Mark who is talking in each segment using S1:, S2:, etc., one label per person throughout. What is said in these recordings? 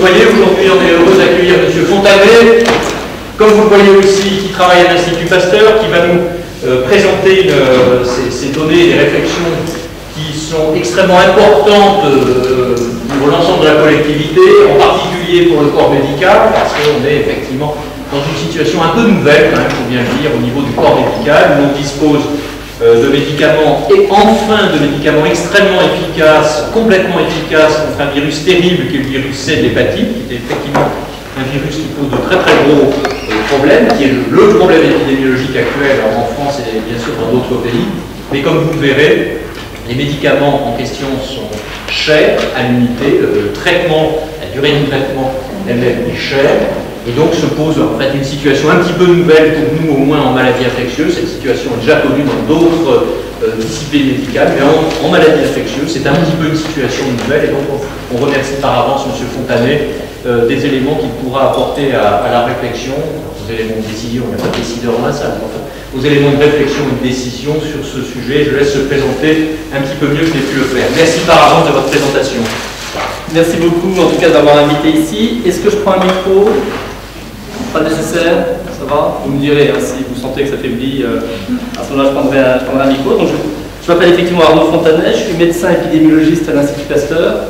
S1: voyez, aujourd'hui on est heureux d'accueillir M. Fontanet, comme vous le voyez aussi, qui travaille à l'Institut Pasteur, qui va nous présenter ces données et les réflexions qui sont extrêmement importantes pour l'ensemble de la collectivité, en particulier pour le corps médical, parce qu'on est effectivement dans une situation un peu nouvelle, il faut bien le dire, au niveau du corps médical, où on dispose de médicaments, et enfin de médicaments extrêmement efficaces, complètement efficaces contre un virus terrible qui est le virus C de l'hépatite, qui est effectivement un virus qui pose de très très gros problèmes, qui est le problème épidémiologique actuel en France et bien sûr dans d'autres pays. Mais comme vous le verrez, les médicaments en question sont chers à l'unité, le traitement, la durée du traitement elle-même est chère. Et donc se pose en fait une situation un petit peu nouvelle pour nous, au moins en maladie infectieuse. Cette situation est déjà connue dans d'autres disciplines médicales, mais en maladie infectieuse, c'est un petit peu une situation nouvelle. Et donc on remercie par avance M. Fontanet des éléments qu'il pourra apporter à la réflexion, aux éléments de décision, il n'y a pas de décideur dans la salle, mais enfin, aux éléments de réflexion et de décision sur ce sujet. Je laisse se présenter un petit peu mieux que j'ai pu le faire. Merci par avance de votre présentation.
S2: Merci beaucoup en tout cas d'avoir invité ici. Est-ce que je prends un micro? Pas nécessaire, ça va? Vous me direz hein, si vous sentez que ça faiblit, à ce moment-là je prendrai un micro. Donc, je m'appelle effectivement Arnaud Fontanet, je suis médecin épidémiologiste à l'Institut Pasteur.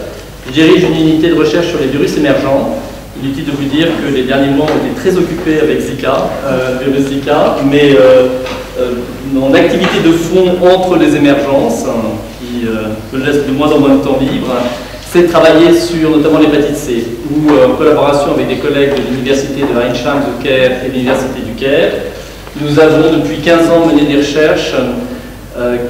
S2: Je dirige une unité de recherche sur les virus émergents. Il est utile de vous dire que les derniers mois ont été très occupés avec Zika, virus Zika, mais mon activité de fond entre les émergences, qui me laisse de moins en moins de temps libre, c'est de travailler sur notamment l'hépatite C, où en collaboration avec des collègues de l'université de Heinsheim de Caire et de l'université du Caire, nous avons depuis 15 ans mené des recherches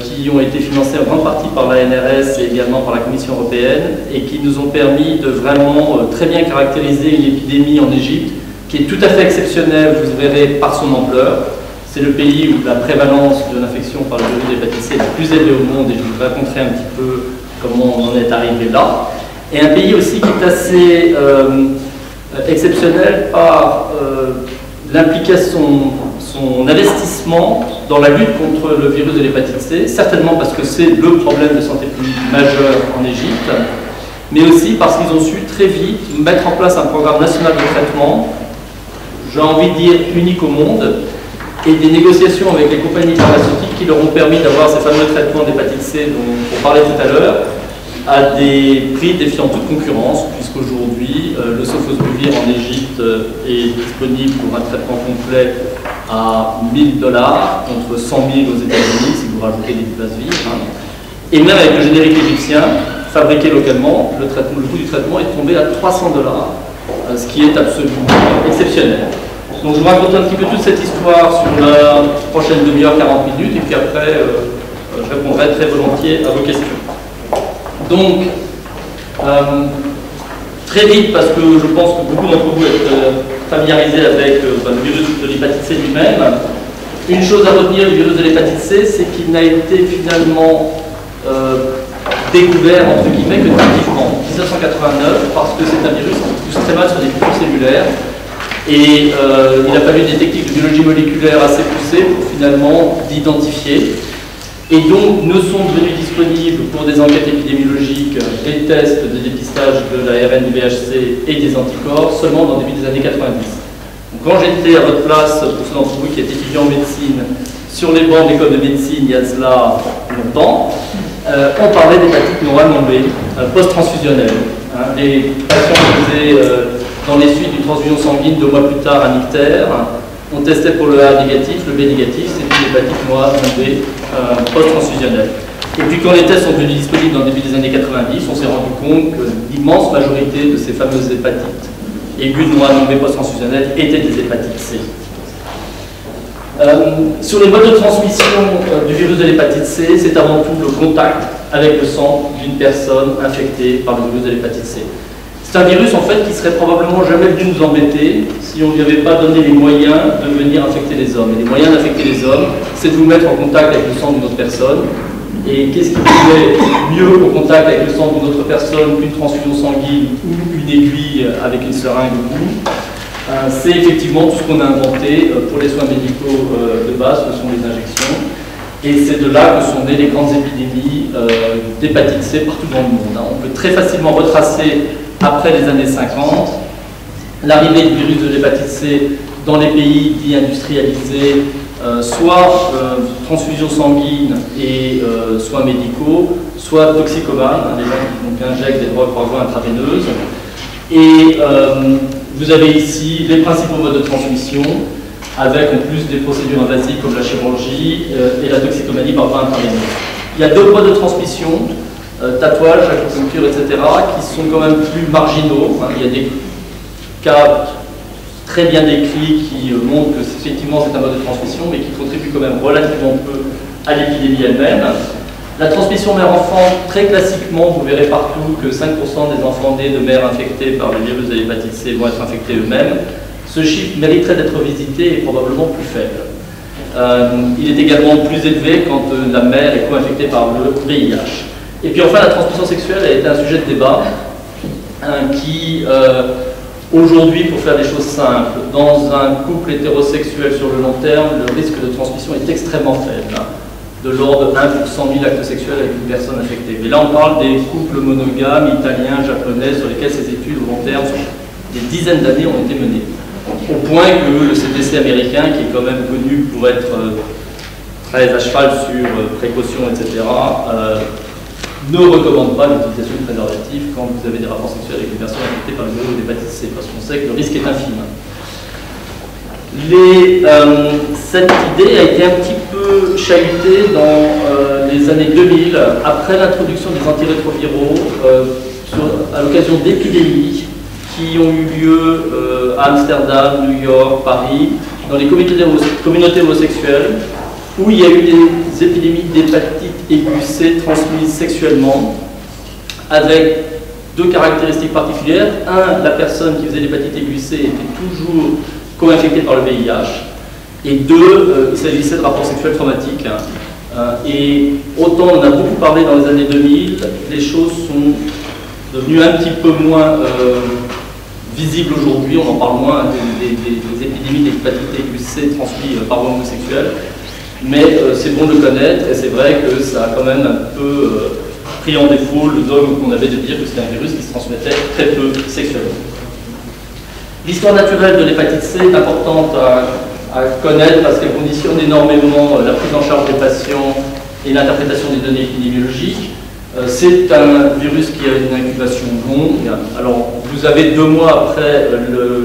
S2: qui ont été financées en grande partie par l'ANRS et également par la Commission européenne, et qui nous ont permis de vraiment très bien caractériser une épidémie en Égypte, qui est tout à fait exceptionnelle, vous verrez, par son ampleur. C'est le pays où la prévalence de l'infection par le virus de l'hépatite C est la plus élevée au monde, et je vous raconterai un petit peu comment on en est arrivé là. Et un pays aussi qui est assez exceptionnel par l'implication, son investissement dans la lutte contre le virus de l'hépatite C, certainement parce que c'est le problème de santé publique majeur en Égypte, mais aussi parce qu'ils ont su très vite mettre en place un programme national de traitement, j'ai envie de dire unique au monde, et des négociations avec les compagnies pharmaceutiques qui leur ont permis d'avoir ces fameux traitements d'hépatite C dont on parlait tout à l'heure, à des prix défiant toute concurrence, puisqu'aujourd'hui, le sofosbuvir en Égypte est disponible pour un traitement complet à 1 000 $, contre 100 000 aux États-Unis, si vous rajoutez des plasvirs. Et même avec le générique égyptien, fabriqué localement, le coût du traitement est tombé à 300 $, ce qui est absolument exceptionnel. Donc je vous raconte un petit peu toute cette histoire sur la prochaine demi-heure, 40 minutes, et puis après, je répondrai très volontiers à vos questions. Donc, très vite, parce que je pense que beaucoup d'entre vous êtes familiarisés avec le virus de l'hépatite C lui-même. Une chose à retenir du virus de l'hépatite C, c'est qu'il n'a été finalement découvert, entre guillemets, que tardivement, en 1989, parce que c'est un virus qui pousse très mal sur des cultures cellulaires. Et il a fallu des techniques de biologie moléculaire assez poussées pour finalement l'identifier. Et donc, ne sont devenus disponibles pour des enquêtes épidémiologiques des tests de dépistage de l'ARN du VHC et des anticorps seulement dans le début des années 90. Donc, quand j'étais à votre place, pour ceux d'entre vous qui étaient étudiants en médecine, sur les bancs de l'école de médecine il y a cela longtemps, on parlait d'hépatite noire non B, post-transfusionnelle. Les patients faisaient, dans les suites d'une transfusion sanguine 2 mois plus tard, un ictère. On testait pour le A négatif, le B négatif, c'est une hépatite noire non B post-transfusionnelle. Et puis quand les tests sont devenus disponibles dans le début des années 90, on s'est rendu compte que l'immense majorité de ces fameuses hépatites aiguës noires non B post-transfusionnelles étaient des hépatites C. Sur les modes de transmission du virus de l'hépatite C, c'est avant tout le contact avec le sang d'une personne infectée par le virus de l'hépatite C. C'est un virus en fait qui serait probablement jamais venu nous embêter si on ne lui avait pas donné les moyens de venir infecter les hommes. Et les moyens d'infecter les hommes, c'est de vous mettre en contact avec le sang d'une autre personne. Et qu'est-ce qui pouvait mieux au contact avec le sang d'une autre personne qu'une transfusion sanguine ou une aiguille avec une seringue au bout? C'est effectivement tout ce qu'on a inventé pour les soins médicaux de base, ce sont les injections. Et c'est de là que sont nées les grandes épidémies d'hépatite C partout dans le monde. On peut très facilement retracer après les années 50, l'arrivée du virus de l'hépatite C dans les pays dits industrialisés, soit transfusion sanguine et soins médicaux, soit toxicomanes, les gens qui injectent des drogues par voie intraveineuse. Et vous avez ici les principaux modes de transmission, avec en plus des procédures invasives comme la chirurgie et la toxicomanie par voie intraveineuse. Il y a deux modes de transmission, tatouage, acupuncture, etc., qui sont quand même plus marginaux. Il y a des cas très bien décrits qui montrent que effectivement c'est un mode de transmission, mais qui contribue quand même relativement peu à l'épidémie elle-même. La transmission mère-enfant, très classiquement, vous verrez partout que 5% des enfants nés de mères infectées par le virus de l'hépatite C vont être infectés eux-mêmes. Ce chiffre mériterait d'être visité et probablement plus faible. Il est également plus élevé quand la mère est co-infectée par le VIH. Et puis enfin, la transmission sexuelle a été un sujet de débat qui, aujourd'hui, pour faire des choses simples, dans un couple hétérosexuel sur le long terme, le risque de transmission est extrêmement faible, de l'ordre de 1 pour 100 000 actes sexuels avec une personne infectée. Mais là, on parle des couples monogames, italiens, japonais, sur lesquels ces études au long terme, sur des dizaines d'années, ont été menées. Au point que le CDC américain, qui est quand même connu pour être très à cheval sur précaution, etc., ne recommande pas l'utilisation de préservatifs quand vous avez des rapports sexuels avec des personnes infectées par le virus de l'hépatite C, parce qu'on sait que le risque est infime. Cette idée a été un petit peu chahutée dans les années 2000, après l'introduction des antirétroviraux, à l'occasion d'épidémies qui ont eu lieu à Amsterdam, New York, Paris, dans les communautés homosexuelles, où il y a eu des épidémies d'hépatite aiguë C transmises sexuellement, avec deux caractéristiques particulières. Un, la personne qui faisait l'hépatite aiguë C était toujours co-infectée par le VIH. Et deux, il s'agissait de rapports sexuels traumatiques. Et autant on a beaucoup parlé dans les années 2000, les choses sont devenues un petit peu moins visibles aujourd'hui. On en parle moins des épidémies d'hépatite aiguë C transmises par voie homosexuelle. Mais c'est bon de le connaître, et c'est vrai que ça a quand même un peu pris en défaut le dogme qu'on avait de dire que c'était un virus qui se transmettait très peu sexuellement. L'histoire naturelle de l'hépatite C est importante à connaître parce qu'elle conditionne énormément la prise en charge des patients et l'interprétation des données épidémiologiques. C'est un virus qui a une incubation longue. Alors, vous avez 2 mois après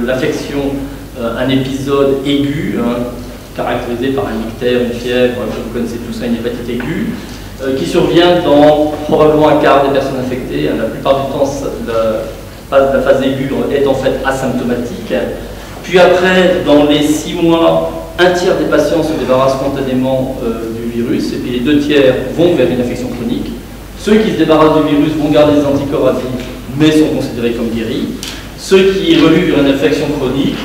S2: l'infection un épisode aigu, caractérisé par un ictère, une fièvre, vous connaissez tout ça, une hépatite aiguë, qui survient dans probablement un quart des personnes infectées. La plupart du temps, la phase aiguë est en fait asymptomatique. Puis après, dans les 6 mois, un tiers des patients se débarrassent spontanément du virus, et puis les 2 tiers vont vers une infection chronique. Ceux qui se débarrassent du virus vont garder des anticorps à vie, mais sont considérés comme guéris. Ceux qui évoluent vers une infection chronique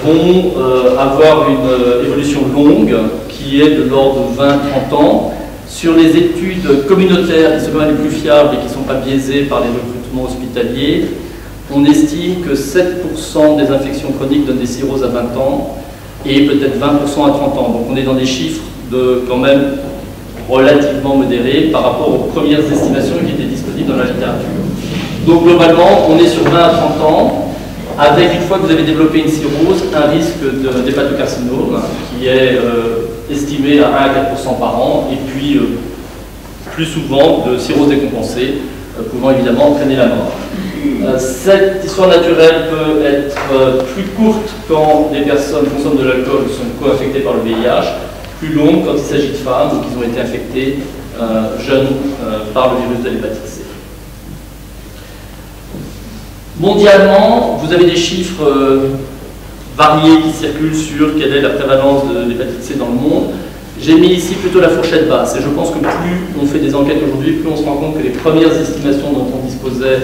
S2: vont avoir une évolution longue qui est de l'ordre de 20-30 ans. Sur les études communautaires qui sont quand même les plus fiables et qui ne sont pas biaisées par les recrutements hospitaliers, on estime que 7% des infections chroniques donnent des cirrhoses à 20 ans et peut-être 20% à 30 ans. Donc on est dans des chiffres quand même relativement modérés par rapport aux premières estimations qui étaient disponibles dans la littérature. Donc globalement, on est sur 20 à 30 ans, avec, une fois que vous avez développé une cirrhose, un risque d'hépatocarcinome qui est estimé à 1 à 4% par an, et puis plus souvent de cirrhose décompensée, pouvant évidemment entraîner la mort. Cette histoire naturelle peut être plus courte quand les personnes consomment de l'alcool ou sont co-infectées par le VIH, plus longue quand il s'agit de femmes ou qui ont été infectées jeunes par le virus de l'hépatite C. Mondialement, vous avez des chiffres variés qui circulent sur quelle est la prévalence de l'hépatite C dans le monde. J'ai mis ici plutôt la fourchette basse, et je pense que plus on fait des enquêtes aujourd'hui, plus on se rend compte que les premières estimations dont on disposait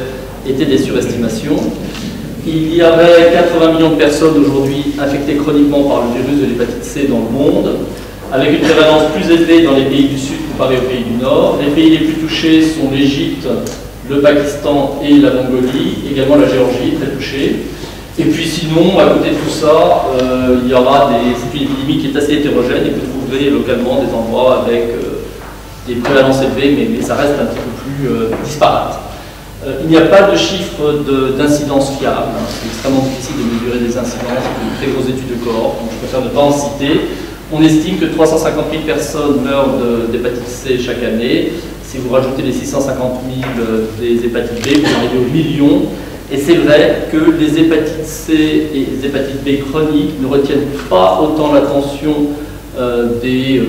S2: étaient des surestimations. Il y avait 80 millions de personnes aujourd'hui infectées chroniquement par le virus de l'hépatite C dans le monde, avec une prévalence plus élevée dans les pays du Sud comparé aux pays du Nord. Les pays les plus touchés sont l'Égypte, le Pakistan et la Mongolie, également la Géorgie, très touchée. Et puis sinon, à côté de tout ça, il y aura c'est une épidémie qui est assez hétérogène et que vous trouverez localement des endroits avec des prévalences élevées, mais ça reste un petit peu plus disparate. Il n'y a pas de chiffre d'incidence fiable, hein. C'est extrêmement difficile de mesurer des incidences, une très grosse étude de cohorte, donc je préfère ne pas en citer. On estime que 350 000 personnes meurent d'hépatite C chaque année. Si vous rajoutez les 650 000 des hépatites B, vous arrivez au million. Et c'est vrai que les hépatites C et les hépatites B chroniques ne retiennent pas autant l'attention des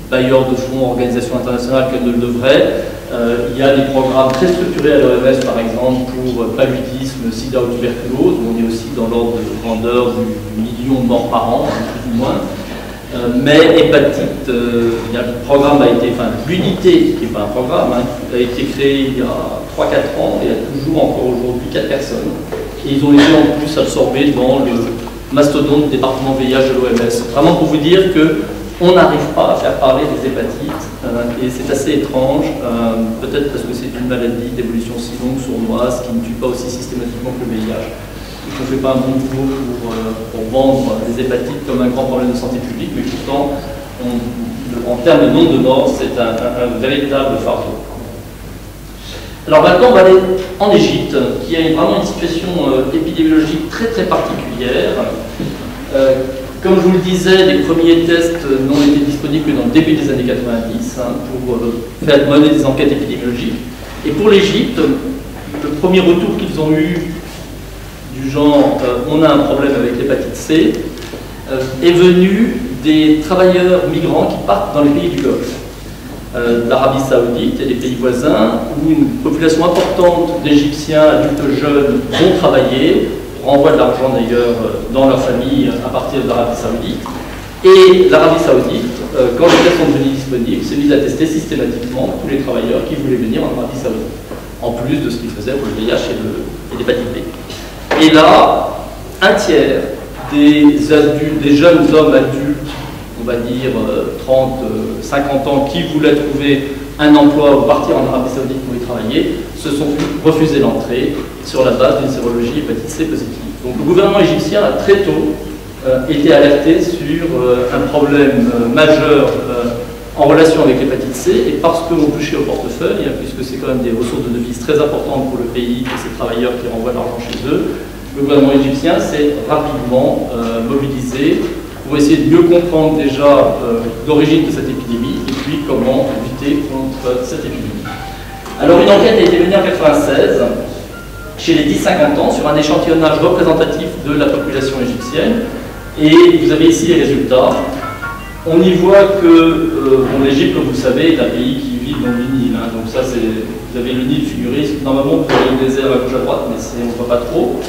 S2: bailleurs de fonds, organisations internationales qu'elles ne le devraient. Il y a des programmes très structurés à l'OMS, par exemple, pour paludisme, sida ou tuberculose, où on est aussi dans l'ordre de grandeur du million de morts par an, plus ou moins. Mais hépatite, l'unité, qui n'est pas un programme, hein, a été créée il y a 3-4 ans et a toujours encore aujourd'hui 4 personnes. Et ils ont été en plus absorbés dans le mastodonte du département VIH de l'OMS. Vraiment pour vous dire qu'on n'arrive pas à faire parler des hépatites, et c'est assez étrange, peut-être parce que c'est une maladie d'évolution si longue, sournoise, qui ne tue pas aussi systématiquement que le VIH. On ne fait pas un bon boulot pour vendre les hépatites comme un grand problème de santé publique, mais pourtant, en termes de nombre de morts, c'est un véritable fardeau. Alors maintenant, on va aller en Égypte, qui a vraiment une situation épidémiologique très très particulière. Comme je vous le disais, les premiers tests n'ont été disponibles que dans le début des années 90 pour faire mener des enquêtes épidémiologiques. Et pour l'Égypte, le premier retour qu'ils ont eu du genre on a un problème avec l'hépatite C est venu des travailleurs migrants qui partent dans les pays du Golfe, l'Arabie Saoudite et les pays voisins, où une population importante d'Égyptiens adultes jeunes vont travailler, renvoient de l'argent d'ailleurs dans leur famille à partir de l'Arabie Saoudite. Et l'Arabie Saoudite, quand les tests sont devenus disponibles, s'est mise à tester systématiquement tous les travailleurs qui voulaient venir en Arabie Saoudite, en plus de ce qu'ils faisaient pour le VIH et l'hépatite B. Et là, un tiers des jeunes hommes adultes, on va dire 30, 50 ans, qui voulaient trouver un emploi ou partir en Arabie Saoudite pour y travailler, se sont refusés l'entrée sur la base d'une sérologie hépatite C positive. Donc le gouvernement égyptien a très tôt été alerté sur un problème majeur en relation avec l'hépatite C, et parce qu'on touchait au portefeuille, puisque c'est quand même des ressources de devises très importantes pour le pays et ces travailleurs qui renvoient l'argent chez eux, le gouvernement égyptien s'est rapidement mobilisé pour essayer de mieux comprendre déjà l'origine de cette épidémie et puis comment lutter contre cette épidémie. Alors une enquête a été menée en 1996 chez les 10-50 ans sur un échantillonnage représentatif de la population égyptienne, et vous avez ici les résultats. On y voit que l'Égypte, comme vous le savez, est un pays qui vit dans le Nil. Hein, donc ça, vous avez le Nil figuré. Normalement, vous avez le désert à gauche à droite, mais on ne voit pas trop.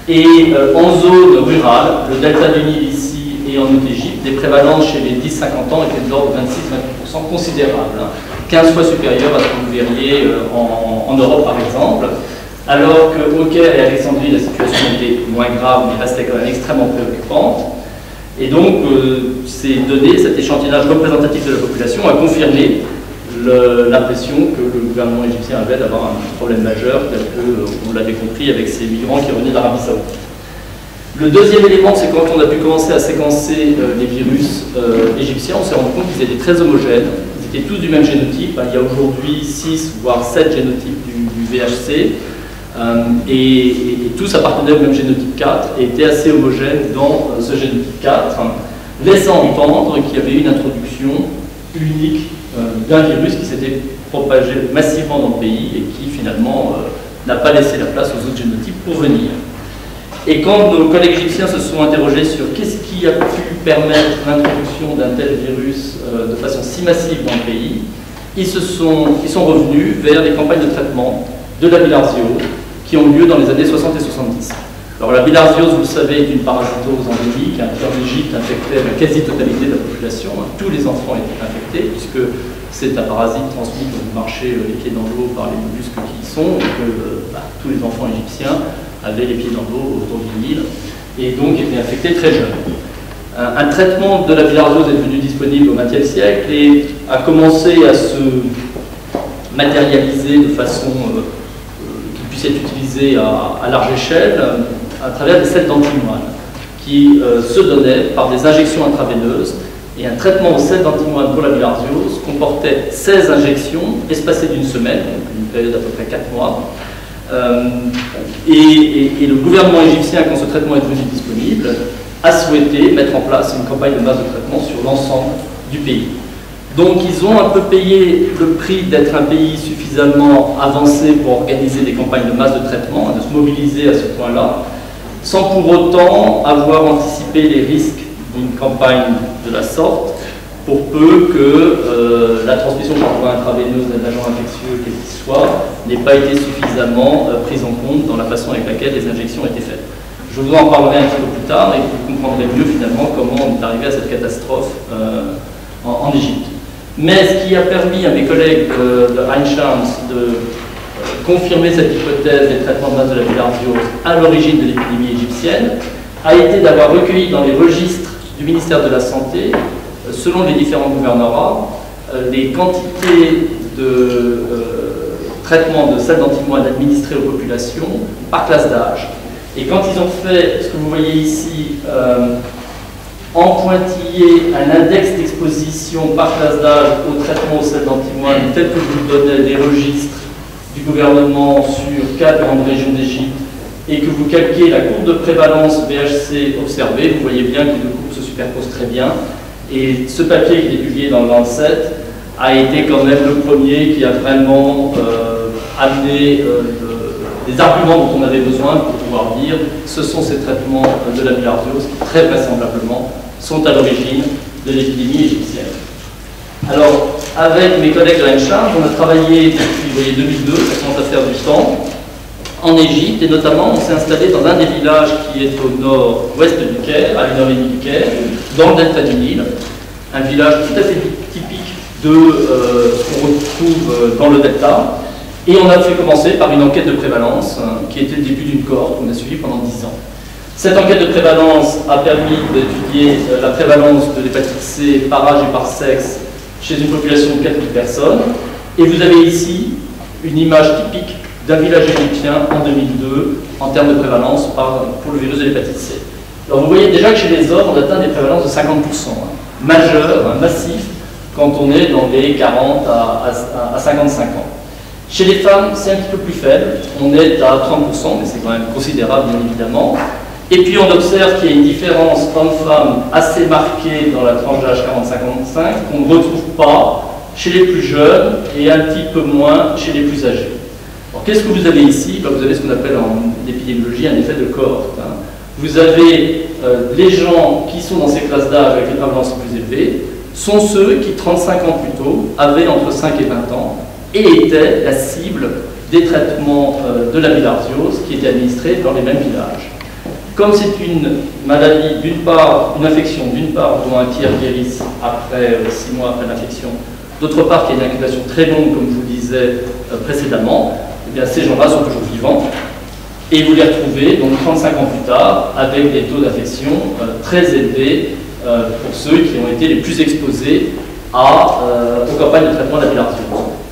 S2: Et en zone rurale, le delta du Nil ici et en Haute-Égypte, des prévalences chez les 10-50 ans étaient de l'ordre de 26-28% considérables. Hein, 15 fois supérieur à ce que vous verriez en Europe, par exemple. Alors qu'au Caire et à Alexandrie, la situation était moins grave, mais restait quand même extrêmement préoccupante. Et donc, ces données, cet échantillonnage représentatif de la population a confirmé l'impression que le gouvernement égyptien avait d'avoir un problème majeur, tel qu'on l'avait compris avec ces migrants qui revenaient d'Arabie Saoudite. Le deuxième élément, c'est quand on a pu commencer à séquencer les virus égyptiens, on s'est rendu compte qu'ils étaient très homogènes, ils étaient tous du même génotype. Il y a aujourd'hui 6 voire 7 génotypes du VHC. Et tous appartenaient au même génotype 4 et étaient assez homogènes dans ce génotype 4, laissant entendre qu'il y avait une introduction unique d'un virus qui s'était propagé massivement dans le pays et qui finalement n'a pas laissé la place aux autres génotypes pour venir. Et quand nos collègues égyptiens se sont interrogés sur qu'est-ce qui a pu permettre l'introduction d'un tel virus de façon si massive dans le pays, ils sont revenus vers les campagnes de traitement de la bilharziose qui ont lieu dans les années 60 et 70. Alors la bilharziose, vous le savez, est une parasitose endémique qui en Égypte infectait la quasi-totalité de la population. Tous les enfants étaient infectés puisque c'est un parasite transmis quand vous marchez les pieds dans l'eau par les mollusques qui y sont, et que tous les enfants égyptiens avaient les pieds dans l'eau autour du Nil et donc étaient infectés très jeunes. Un traitement de la bilharziose est devenu disponible au XXe siècle et a commencé à se matérialiser de façon puisse être utilisé à large échelle à travers des sels d'antimoine qui se donnaient par des injections intraveineuses, et un traitement au sel d'antimoine pour la bilharziose comportait 16 injections espacées d'une semaine, donc une période d'à peu près 4 mois, Et le gouvernement égyptien, quand ce traitement est devenu disponible, a souhaité mettre en place une campagne de masse de traitement sur l'ensemble du pays. Donc ils ont un peu payé le prix d'être un pays suffisamment avancé pour organiser des campagnes de masse de traitement, de se mobiliser à ce point-là, sans pour autant avoir anticipé les risques d'une campagne de la sorte, pour peu que la transmission par voie intraveineuse d'un agent infectieux, quel qu'il soit, n'ait pas été suffisamment prise en compte dans la façon avec laquelle les injections étaient faites. Je vous en parlerai un petit peu plus tard et vous comprendrez mieux finalement comment on est arrivé à cette catastrophe en Égypte. Mais ce qui a permis à mes collègues de Einstein de confirmer cette hypothèse des traitements de masse de la bilharziose à l'origine de l'épidémie égyptienne a été d'avoir recueilli dans les registres du ministère de la Santé, selon les différents gouvernorats, les quantités de traitement de sel d'antimoine administrés aux populations par classe d'âge. Et quand ils ont fait ce que vous voyez ici, en pointillé un index d'exposition par classe d'âge au traitement au sel d'antimoine, tel que vous donnez les registres du gouvernement sur 4 grandes régions d'Égypte, et que vous calquez la courbe de prévalence VHC observée, vous voyez bien que les deux courbes se superposent très bien. Et ce papier qui est publié dans le Lancet a été quand même le premier qui a vraiment amené des arguments dont on avait besoin pour pouvoir dire ce sont ces traitements de la bilharziose qui très vraisemblablement sont à l'origine de l'épidémie égyptienne. Alors, avec mes collègues de Einstein, on a travaillé depuis, vous voyez, 2002, ça commence à faire du temps, en Égypte, et notamment on s'est installé dans un des villages qui est au nord-ouest du Caire, à 1h30 du Caire, dans le delta du Nil, un village tout à fait typique de ce qu'on retrouve dans le delta, et on a fait commencer par une enquête de prévalence qui était le début d'une cohorte qu'on a suivie pendant 10 ans. Cette enquête de prévalence a permis d'étudier la prévalence de l'hépatite C par âge et par sexe chez une population de 4000 personnes, et vous avez ici une image typique d'un village égyptien en 2002 en termes de prévalence pour le virus de l'hépatite C. Alors vous voyez déjà que chez les hommes, on atteint des prévalences de 50%, majeur, massif, quand on est dans les 40 à 55 ans. Chez les femmes, c'est un petit peu plus faible, on est à 30%, mais c'est quand même considérable bien évidemment. Et puis on observe qu'il y a une différence homme-femme assez marquée dans la tranche d'âge 40-55 qu'on ne retrouve pas chez les plus jeunes et un petit peu moins chez les plus âgés. Alors qu'est-ce que vous avez ici? Vous avez ce qu'on appelle en épidémiologie un effet de cohorte. Vous avez les gens qui sont dans ces classes d'âge avec une prévalence plus élevée, sont ceux qui, 35 ans plus tôt, avaient entre 5 et 20 ans et étaient la cible des traitements de la bilharziose qui étaient administrés dans les mêmes villages. Comme c'est une maladie, d'une part, une infection, d'une part, dont un tiers guérisse après 6 mois après l'infection, d'autre part, qu'il y a une incubation très longue, comme je vous le disais précédemment, eh bien, ces gens-là sont toujours vivants. Et vous les retrouvez, donc 35 ans plus tard, avec des taux d'infection très élevés pour ceux qui ont été les plus exposés aux campagnes de traitement de la bilharziose.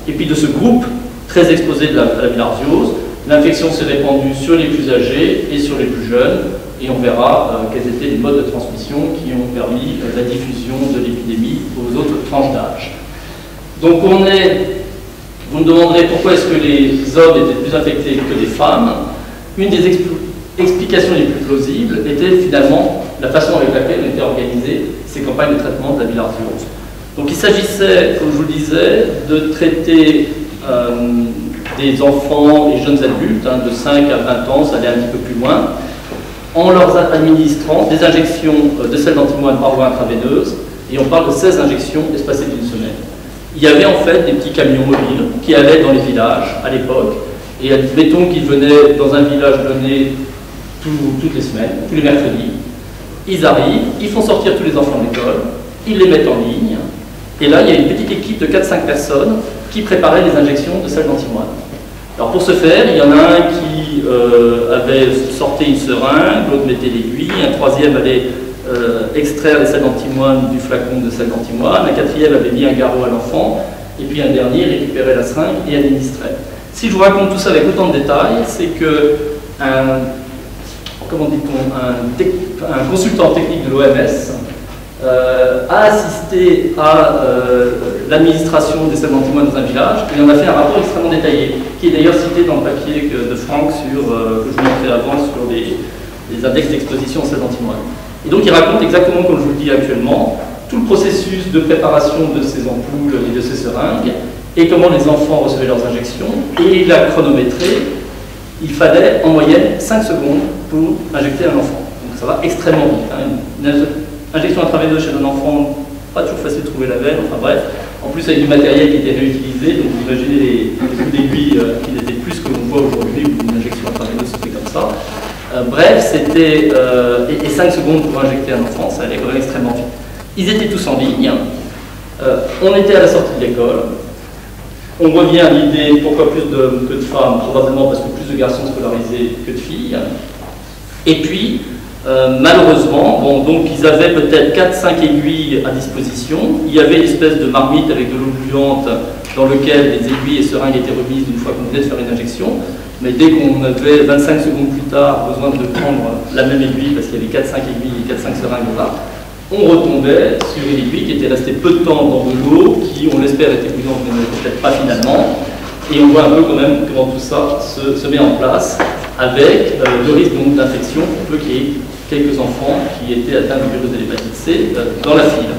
S2: Et puis de ce groupe très exposé à la bilharziose, l'infection s'est répandue sur les plus âgés et sur les plus jeunes, et on verra quels étaient les modes de transmission qui ont permis la diffusion de l'épidémie aux autres tranches d'âge. Donc vous me demanderez pourquoi est-ce que les hommes étaient plus infectés que les femmes. Une des explications les plus plausibles était finalement la façon avec laquelle ont été organisées ces campagnes de traitement de la bilharziose. Donc il s'agissait, comme je vous le disais, de traiter des enfants et jeunes adultes, de 5 à 20 ans, ça allait un petit peu plus loin, en leur administrant des injections de sel d'antimoine par voie intraveineuse, et on parle de 16 injections espacées d'une semaine. Il y avait en fait des petits camions mobiles qui allaient dans les villages à l'époque, et admettons qu'ils venaient dans un village donné toutes les semaines, tous les mercredis. Ils arrivent, ils font sortir tous les enfants de l'école, ils les mettent en ligne, et là il y a une petite équipe de 4-5 personnes qui préparait les injections de sel d'antimoine. Alors pour ce faire, il y en a un qui avait sorti une seringue, l'autre mettait l'aiguille, un troisième allait extraire les sels d'antimoine du flacon de sel d'antimoine, un quatrième avait mis un garrot à l'enfant, et puis un dernier récupérait la seringue et administrait. Si je vous raconte tout ça avec autant de détails, c'est que un consultant technique de l'OMS a assisté à l'administration des salles d'antimoine dans un village et on a fait un rapport extrêmement détaillé, qui est d'ailleurs cité dans le papier de Franck que je vous montrais avant sur les index d'exposition aux salles d'antimoine. Et donc il raconte exactement comme je vous le dis actuellement, tout le processus de préparation de ces ampoules et de ces seringues, et comment les enfants recevaient leurs injections, et il a chronométré, il fallait en moyenne 5 secondes pour injecter un enfant. Donc ça va extrêmement vite. Hein. Une injection intraveineuse chez un enfant, pas toujours facile de trouver la veine, enfin bref. En plus avec du matériel qui était réutilisé, donc vous imaginez les coups d'aiguille qui étaient plus que l'on voit aujourd'hui, où une injection intraveineuse se fait comme ça. Bref, c'était... et 5 secondes pour injecter un enfant, ça allait quand même extrêmement vite. Ils étaient tous en ligne. On était à la sortie de l'école. On revient à l'idée, pourquoi plus d'hommes que de femmes? Probablement parce que plus de garçons scolarisés que de filles. Et puis, malheureusement, bon, donc ils avaient peut-être 4-5 aiguilles à disposition. Il y avait une espèce de marmite avec de l'eau bouillante dans lequel les aiguilles et seringues étaient remises une fois qu'on venait de faire une injection. Mais dès qu'on avait 25 secondes plus tard besoin de prendre la même aiguille, parce qu'il y avait 4-5 aiguilles et 4-5 seringues là, on retombait sur une aiguille qui était restée peu de temps dans de l'eau, qui, on l'espère, était bouillante, mais peut-être pas finalement. Et on voit un peu quand même comment tout ça se met en place, avec le risque d'infection pour peu qu'il y ait quelques enfants qui étaient atteints du virus de l'hépatite C dans la file.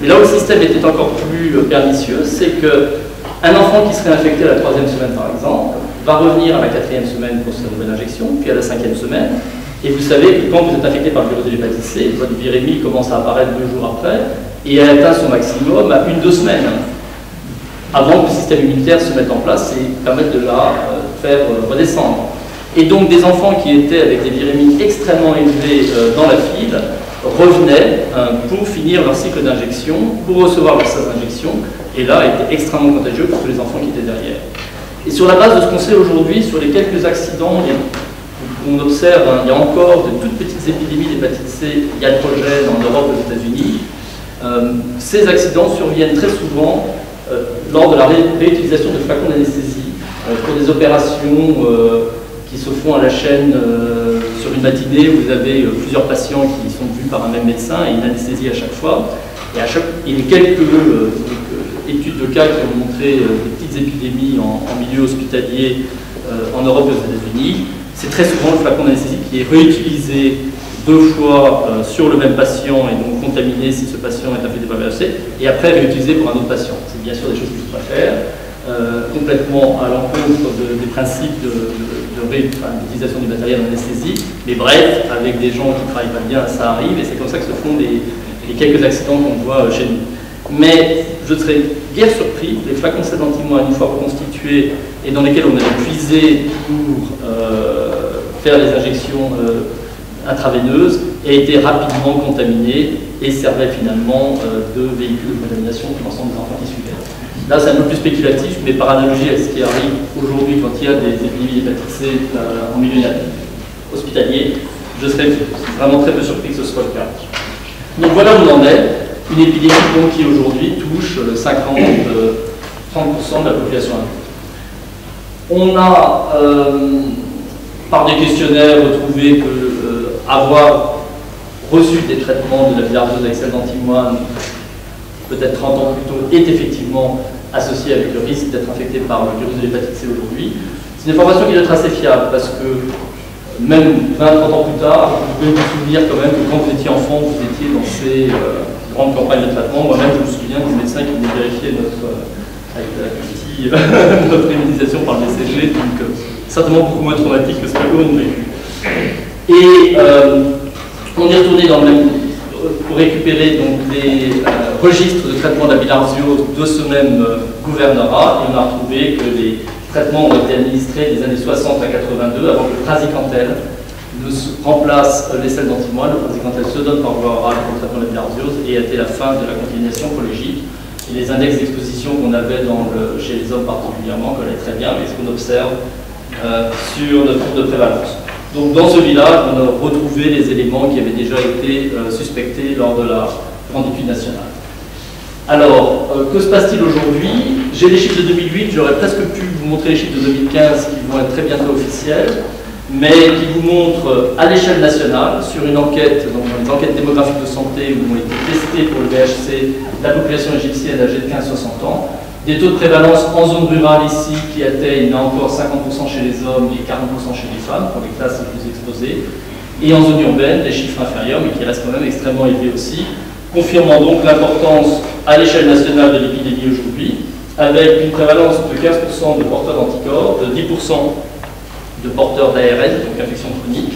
S2: Mais là où le système était encore plus pernicieux, c'est qu'un enfant qui serait infecté à la 3e semaine, par exemple, va revenir à la 4e semaine pour sa nouvelle injection, puis à la 5e semaine. Et vous savez que quand vous êtes infecté par le virus de l'hépatite C, votre virémie commence à apparaître 2 jours après, et elle atteint son maximum à 1-2 semaines, avant que le système immunitaire se mette en place et permette de la faire redescendre. Et donc des enfants qui étaient avec des virémies extrêmement élevées dans la file revenaient pour finir leur cycle d'injection, pour recevoir leur sas d'injection, et là étaient extrêmement contagieux pour tous les enfants qui étaient derrière. Et sur la base de ce qu'on sait aujourd'hui, sur les quelques accidents qu'on observe, il y a encore de toutes petites épidémies d'hépatite C iatrogène en Europe et aux États-Unis. Ces accidents surviennent très souvent lors de la réutilisation de flacons d'anesthésie pour des opérations qui se font à la chaîne sur une matinée. Vous avez plusieurs patients qui sont vus par un même médecin et une anesthésie à chaque fois. Et les quelques études de cas qui ont montré des petites épidémies en milieu hospitalier en Europe et aux États-Unis, c'est très souvent le flacon d'anesthésie qui est réutilisé 2 fois sur le même patient et donc contaminé si ce patient est infecté par le VIH, et après réutilisé pour un autre patient. C'est bien sûr des choses qu'il ne faut pas faire, complètement à l'encontre des principes d'utilisation du matériel d'anesthésie, mais bref, avec des gens qui ne travaillent pas bien, ça arrive, et c'est comme ça que se font les quelques accidents qu'on voit chez nous. Mais je serais guère surpris, les flacons d'antimoine, une fois reconstitués et dans lesquels on avait puisé pour faire les injections intraveineuses, aient été rapidement contaminés et servaient finalement de véhicule de contamination pour l'ensemble des enfants qui suivaient. Là, c'est un peu plus spéculatif, mais par analogie à ce qui arrive aujourd'hui quand il y a des épidémies d'hépatite C en milieu hospitalier, je serais vraiment très peu surpris que ce soit le cas. Donc voilà où on en est. Une épidémie donc, qui aujourd'hui touche 30% de la population adulte. On a, par des questionnaires, retrouvé que avoir reçu des traitements de la bilharziose avec celle d'antimoine, peut-être 30 ans plus tôt, est effectivement associé avec le risque d'être infecté par le virus de l'hépatite C aujourd'hui. C'est une information qui doit être assez fiable parce que même 20-30 ans plus tard, vous pouvez vous souvenir quand même que quand vous étiez enfant, vous étiez dans ces grandes campagnes de traitement. Moi-même, je me souviens des médecins qui venaient vérifier notre immunisation par le BCG, donc certainement beaucoup moins traumatique que ce que nous avons vécu. Et on est retourné dans le même, pour récupérer donc, les registres de traitement de la bilharziose de ce même gouvernorat, et on a retrouvé que les traitements ont été administrés des années 60 à 82 avant que le praziquantel ne remplace les sels d'antimoine. Le praziquantel se donne par voie orale pour le traitement de la bilharziose et a été la fin de la contamination oncologique. Et les index d'exposition qu'on avait chez les hommes particulièrement collaient très bien avec ce qu'on observe sur notre courbe de prévalence. Donc dans ce village, on a retrouvé les éléments qui avaient déjà été suspectés lors de la grande étude nationale. Alors, que se passe-t-il aujourd'hui? J'ai les chiffres de 2008, j'aurais presque pu vous montrer les chiffres de 2015 qui vont être très bientôt officiels. mais qui vous montre à l'échelle nationale, sur une enquête, donc dans les enquêtes démographiques de santé où ont été testées pour le VHC la population égyptienne âgée de 15-60 ans, des taux de prévalence en zone rurale ici qui atteignent là encore 50% chez les hommes et 40% chez les femmes, pour les classes les plus exposées, et en zone urbaine, des chiffres inférieurs, mais qui restent quand même extrêmement élevés aussi, confirmant donc l'importance à l'échelle nationale de l'épidémie aujourd'hui, avec une prévalence de 15% de porteurs d'anticorps, de 10% de porteurs d'ARN, donc infection chronique,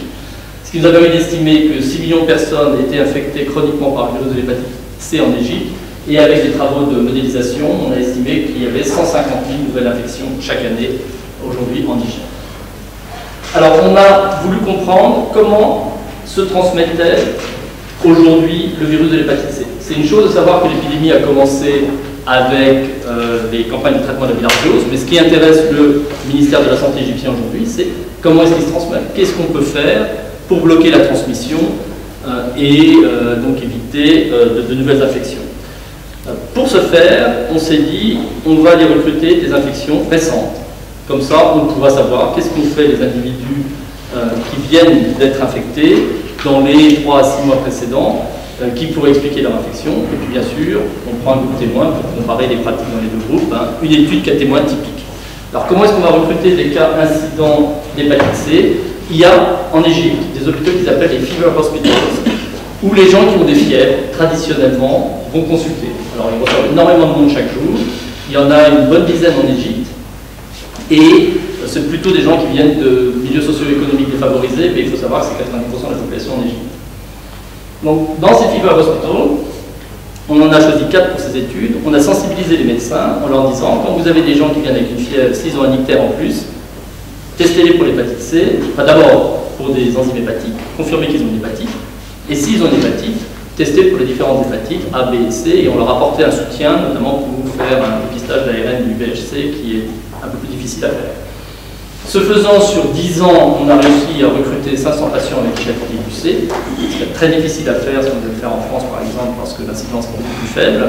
S2: ce qui nous a permis d'estimer que 6 millions de personnes étaient infectées chroniquement par le virus de l'hépatite C en Égypte, et avec des travaux de modélisation, on a estimé qu'il y avait 150 000 nouvelles infections chaque année aujourd'hui en Égypte. Alors on a voulu comprendre comment se transmettait aujourd'hui le virus de l'hépatite C. C'est une chose de savoir que l'épidémie a commencé avec les campagnes de traitement de la bilharziose, mais ce qui intéresse le ministère de la Santé égyptien aujourd'hui, c'est comment est-ce qu'il se transmet, qu'est-ce qu'on peut faire pour bloquer la transmission et donc éviter de nouvelles infections. Pour ce faire, on s'est dit, on va aller recruter des infections récentes. Comme ça, on pourra savoir qu'est-ce qu'ont fait les individus qui viennent d'être infectés dans les 3 à 6 mois précédents, qui pourrait expliquer leur infection. Et puis bien sûr, on prend un groupe témoin pour comparer les pratiques dans les deux groupes, une étude cas témoin typique. Alors comment est-ce qu'on va recruter des cas incidents d'hépatite C? Il y a en Égypte des hôpitaux qu'ils appellent les fever hospitals, où les gens qui ont des fièvres, traditionnellement, vont consulter. Alors ils reçoivent énormément de monde chaque jour, il y en a une bonne dizaine en Égypte, et c'est plutôt des gens qui viennent de milieux socio-économiques défavorisés, mais il faut savoir que c'est 90% de la population en Égypte. Donc, dans ces fever hospitals, on en a choisi 4 pour ces études. On a sensibilisé les médecins en leur disant, quand vous avez des gens qui viennent avec une fièvre, s'ils ont un ictère en plus, testez-les pour l'hépatite C, enfin d'abord pour des enzymes hépatiques, confirmez qu'ils ont une hépatite, et s'ils ont une hépatite, testez pour les différentes hépatites A, B et C, et on leur a apporté un soutien, notamment pour faire un dépistage d'ARN du VHC qui est un peu plus difficile à faire. Ce faisant, sur 10 ans, on a réussi à recruter 500 patients avec hépatite C, ce qui est très difficile à faire si on veut le faire en France par exemple, parce que l'incidence est beaucoup plus faible.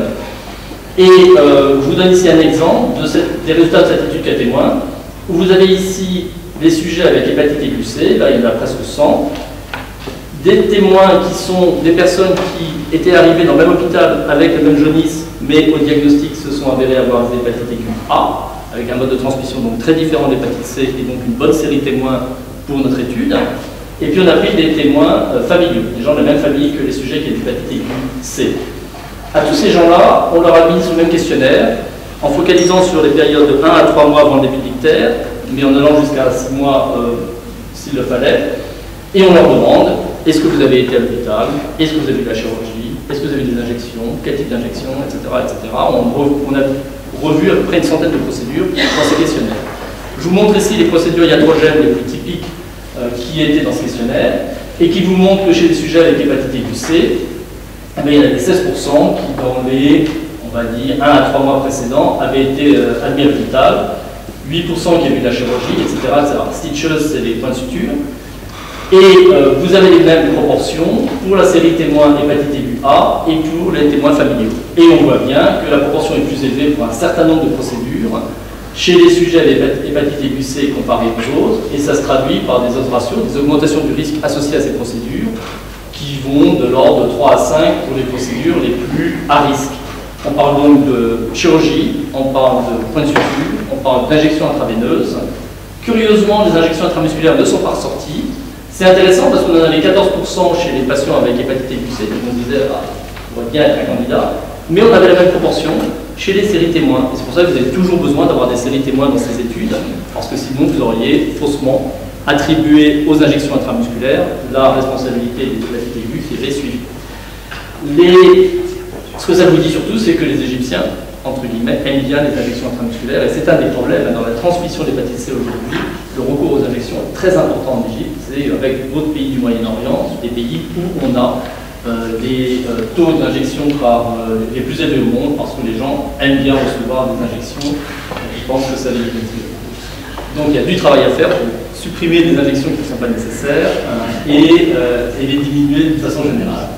S2: Et je vous donne ici un exemple des résultats de cette étude cas témoin, où vous avez ici les sujets avec hépatite aiguë C, là il y en a presque 100, des témoins qui sont des personnes qui étaient arrivées dans le même hôpital avec le même jaunisse, mais au diagnostic se sont avérées avoir des hépatites aiguës A, avec un mode de transmission donc très différent de l'hépatite C, et donc une bonne série de témoins pour notre étude. Et puis on a pris des témoins familiaux, des gens de la même famille que les sujets qui ont l'hépatite aiguë C. À tous ces gens-là, on leur a mis sous le même questionnaire, en focalisant sur les périodes de 1 à 3 mois avant le début de l'ictère, mais en allant jusqu'à 6 mois s'il le fallait, et on leur demande, est-ce que vous avez été à l'hôpital, est-ce que vous avez eu la chirurgie, est-ce que vous avez eu des injections, quel type d'injection, etc., etc. On a revu à peu près une centaine de procédures dans ces questionnaires. Je vous montre ici les procédures iatrogènes les plus typiques qui étaient dans ce questionnaire, et qui vous montrent que chez les sujets avec hépatite aiguë C, il y en avait 16% qui, dans les, on va dire, 1 à 3 mois précédents, avaient été admis à l'hôpital, 8% qui avaient eu de la chirurgie, etc. Stitches, c'est les points de suture. Et vous avez les mêmes proportions pour la série témoin hépatite aiguë A et pour les témoins familiaux. Et on voit bien que la proportion est plus élevée pour un certain nombre de procédures chez les sujets avec hépatite aiguë C comparé aux autres, et ça se traduit par des autres ratios, des augmentations du risque associées à ces procédures qui vont de l'ordre de 3 à 5 pour les procédures les plus à risque. On parle donc de chirurgie, on parle de points de suture, on parle d'injections intraveineuses. Curieusement, les injections intramusculaires ne sont pas ressorties. C'est intéressant parce qu'on en avait 14% chez les patients avec hépatite aiguë C, donc on disait, on pourrait bien être un candidat, mais on avait la même proportion chez les séries témoins. Et c'est pour ça que vous avez toujours besoin d'avoir des séries témoins dans ces études, parce que sinon vous auriez faussement attribué aux injections intramusculaires la responsabilité des hépatites aiguës qui avait suivi. Ce que ça vous dit surtout, c'est que les Égyptiens, entre guillemets, aiment bien les injections intramusculaires, et c'est un des problèmes dans la transmission de l'hépatite C aujourd'hui. Le recours aux injections est très important en Égypte, c'est avec d'autres pays du Moyen-Orient, des pays où on a des taux d'injection les plus élevés au monde, parce que les gens aiment bien recevoir des injections, et je pense que ça les motive. Donc il y a du travail à faire pour supprimer des injections qui ne sont pas nécessaires et les diminuer de façon générale.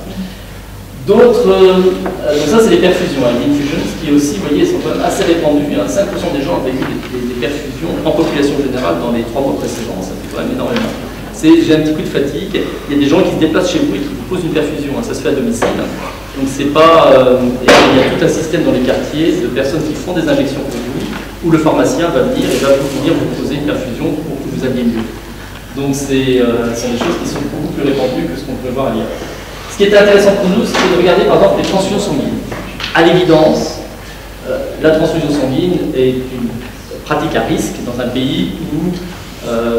S2: Donc ça c'est les perfusions, les infusions, qui aussi, vous voyez, sont quand même assez répandues. 5% des gens ont vécu des perfusions en population générale dans les 3 mois précédents, ça fait quand même énormément. c'est j'ai un petit coup de fatigue. Il y a des gens qui se déplacent chez vous et qui vous posent une perfusion, hein, ça se fait à domicile. Donc c'est pas. Il y a tout un système dans les quartiers de personnes qui font des injections pour vous, où le pharmacien va venir et va venir vous poser une perfusion pour que vous alliez mieux. Donc c'est des choses qui sont beaucoup plus répandues que ce qu'on peut voir ailleurs. Ce qui était intéressant pour nous, c'est de regarder par exemple les transfusions sanguines. À l'évidence, la transfusion sanguine est une pratique à risque dans un pays où,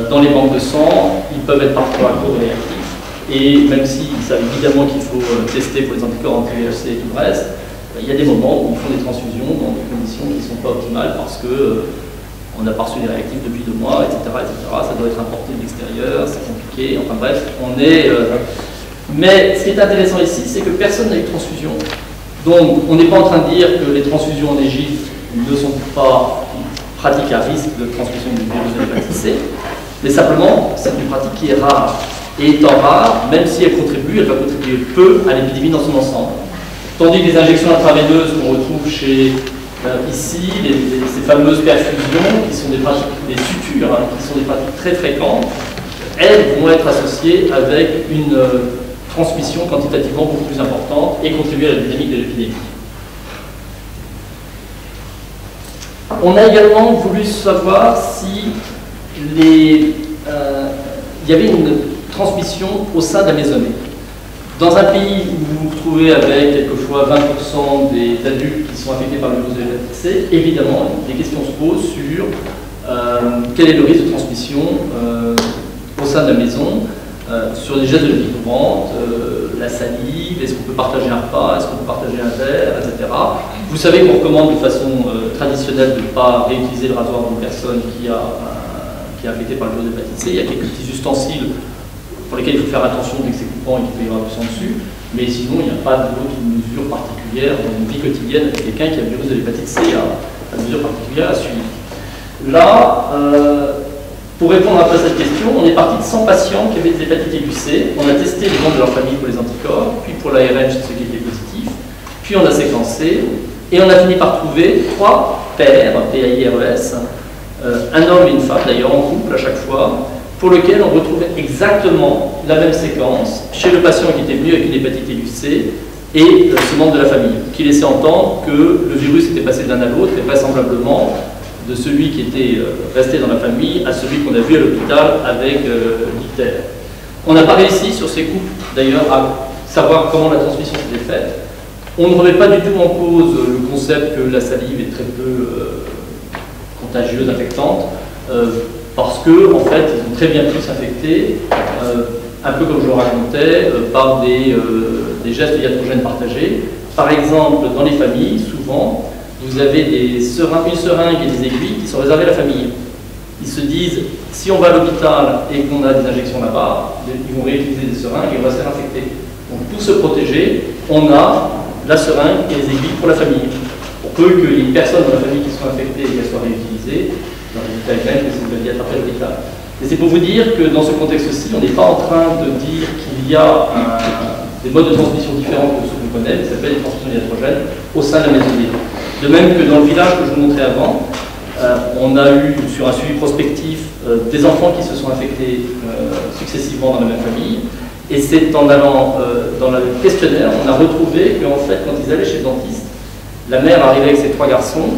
S2: dans les banques de sang, ils peuvent être parfois réactifs. Et même s'ils savent évidemment qu'il faut tester pour les anticorps anti-VHC et tout le reste, il y a des moments où ils font des transfusions dans des conditions qui ne sont pas optimales parce que on n'a pas reçu des réactifs depuis 2 mois, etc., etc. Ça doit être importé de l'extérieur, c'est compliqué. Enfin bref, on est. Mais ce qui est intéressant ici, c'est que personne n'a eu de transfusion. Donc, on n'est pas en train de dire que les transfusions en Égypte ne sont pas une pratique à risque de transmission du virus de l'hépatite C, mais simplement, c'est une pratique qui est rare. Et étant rare, même si elle contribue, elle va contribuer peu à l'épidémie dans son ensemble. Tandis que les injections intraveineuses qu'on retrouve chez ici, ces fameuses perfusions, qui sont des pratiques, des sutures, hein, qui sont des pratiques très fréquentes, elles vont être associées avec une transmission quantitativement beaucoup plus importante et contribuer à la dynamique de l'épidémie. On a également voulu savoir si il y avait une transmission au sein de la maisonnée. Dans un pays où vous vous retrouvez avec quelquefois 20% des adultes qui sont affectés par le virus de l'hépatite C, évidemment, des questions se posent sur quel est le risque de transmission au sein de la maison, sur les gestes de la vie courante, la salive, est-ce qu'on peut partager un repas, est-ce qu'on peut partager un verre, etc. Vous savez qu'on recommande de façon traditionnelle de ne pas réutiliser le rasoir d'une personne qui est affectée par le virus de l'hépatite C. Il y a quelques petits ustensiles pour lesquels il faut faire attention dès que c'est coupant et qu'il peut y avoir du sang dessus, mais sinon il n'y a pas d'autres mesures particulières dans une vie quotidienne avec quelqu'un qui a le virus de l'hépatite C, il y a pas de mesures particulières à suivre. Là, pour répondre un peu à cette question, on est parti de 100 patients qui avaient des hépatites aiguës C, on a testé les membres de leur famille pour les anticorps, puis pour l'ARN chez ceux qui étaient positifs, puis on a séquencé, et on a fini par trouver 3 pairs, PAIRES, un homme et une femme, d'ailleurs en couple à chaque fois, pour lequel on retrouvait exactement la même séquence chez le patient qui était venu avec une hépatite aiguë C et ce membre de la famille, qui laissait entendre que le virus était passé de l'un à l'autre et vraisemblablement de celui qui était resté dans la famille à celui qu'on a vu à l'hôpital avec l'ITER. On n'a pas réussi sur ces couples d'ailleurs à savoir comment la transmission s'était faite. On ne remet pas du tout en cause le concept que la salive est très peu contagieuse, infectante. Parce que, en fait, ils ont très bien pu s'infecter, un peu comme je le racontais, par des gestes iatrogènes partagés. Par exemple, dans les familles, souvent, vous avez une seringue et des aiguilles qui sont réservées à la famille. Ils se disent, si on va à l'hôpital et qu'on a des injections là-bas, ils vont réutiliser des seringues et on va se faire infecter. Donc, pour se protéger, on a la seringue et les aiguilles pour la famille. Pour peu qu'il y ait une personne dans la famille qui soit infectée et qu'elle soit réutilisée, dans les résultats même que c'est une maladie attrapée à l'hôpital. Et c'est pour vous dire que dans ce contexte-ci, on n'est pas en train de dire qu'il y a des modes de transmission différents que ceux qu'on connaît, qui s'appellent les transmissions iatrogènes, au sein de la maisonnée. De même que dans le village que je vous montrais avant, on a eu, sur un suivi prospectif, des enfants qui se sont infectés successivement dans la même famille. Et c'est en allant dans le questionnaire, on a retrouvé qu'en fait, quand ils allaient chez le dentiste, la mère arrivait avec ses 3 garçons,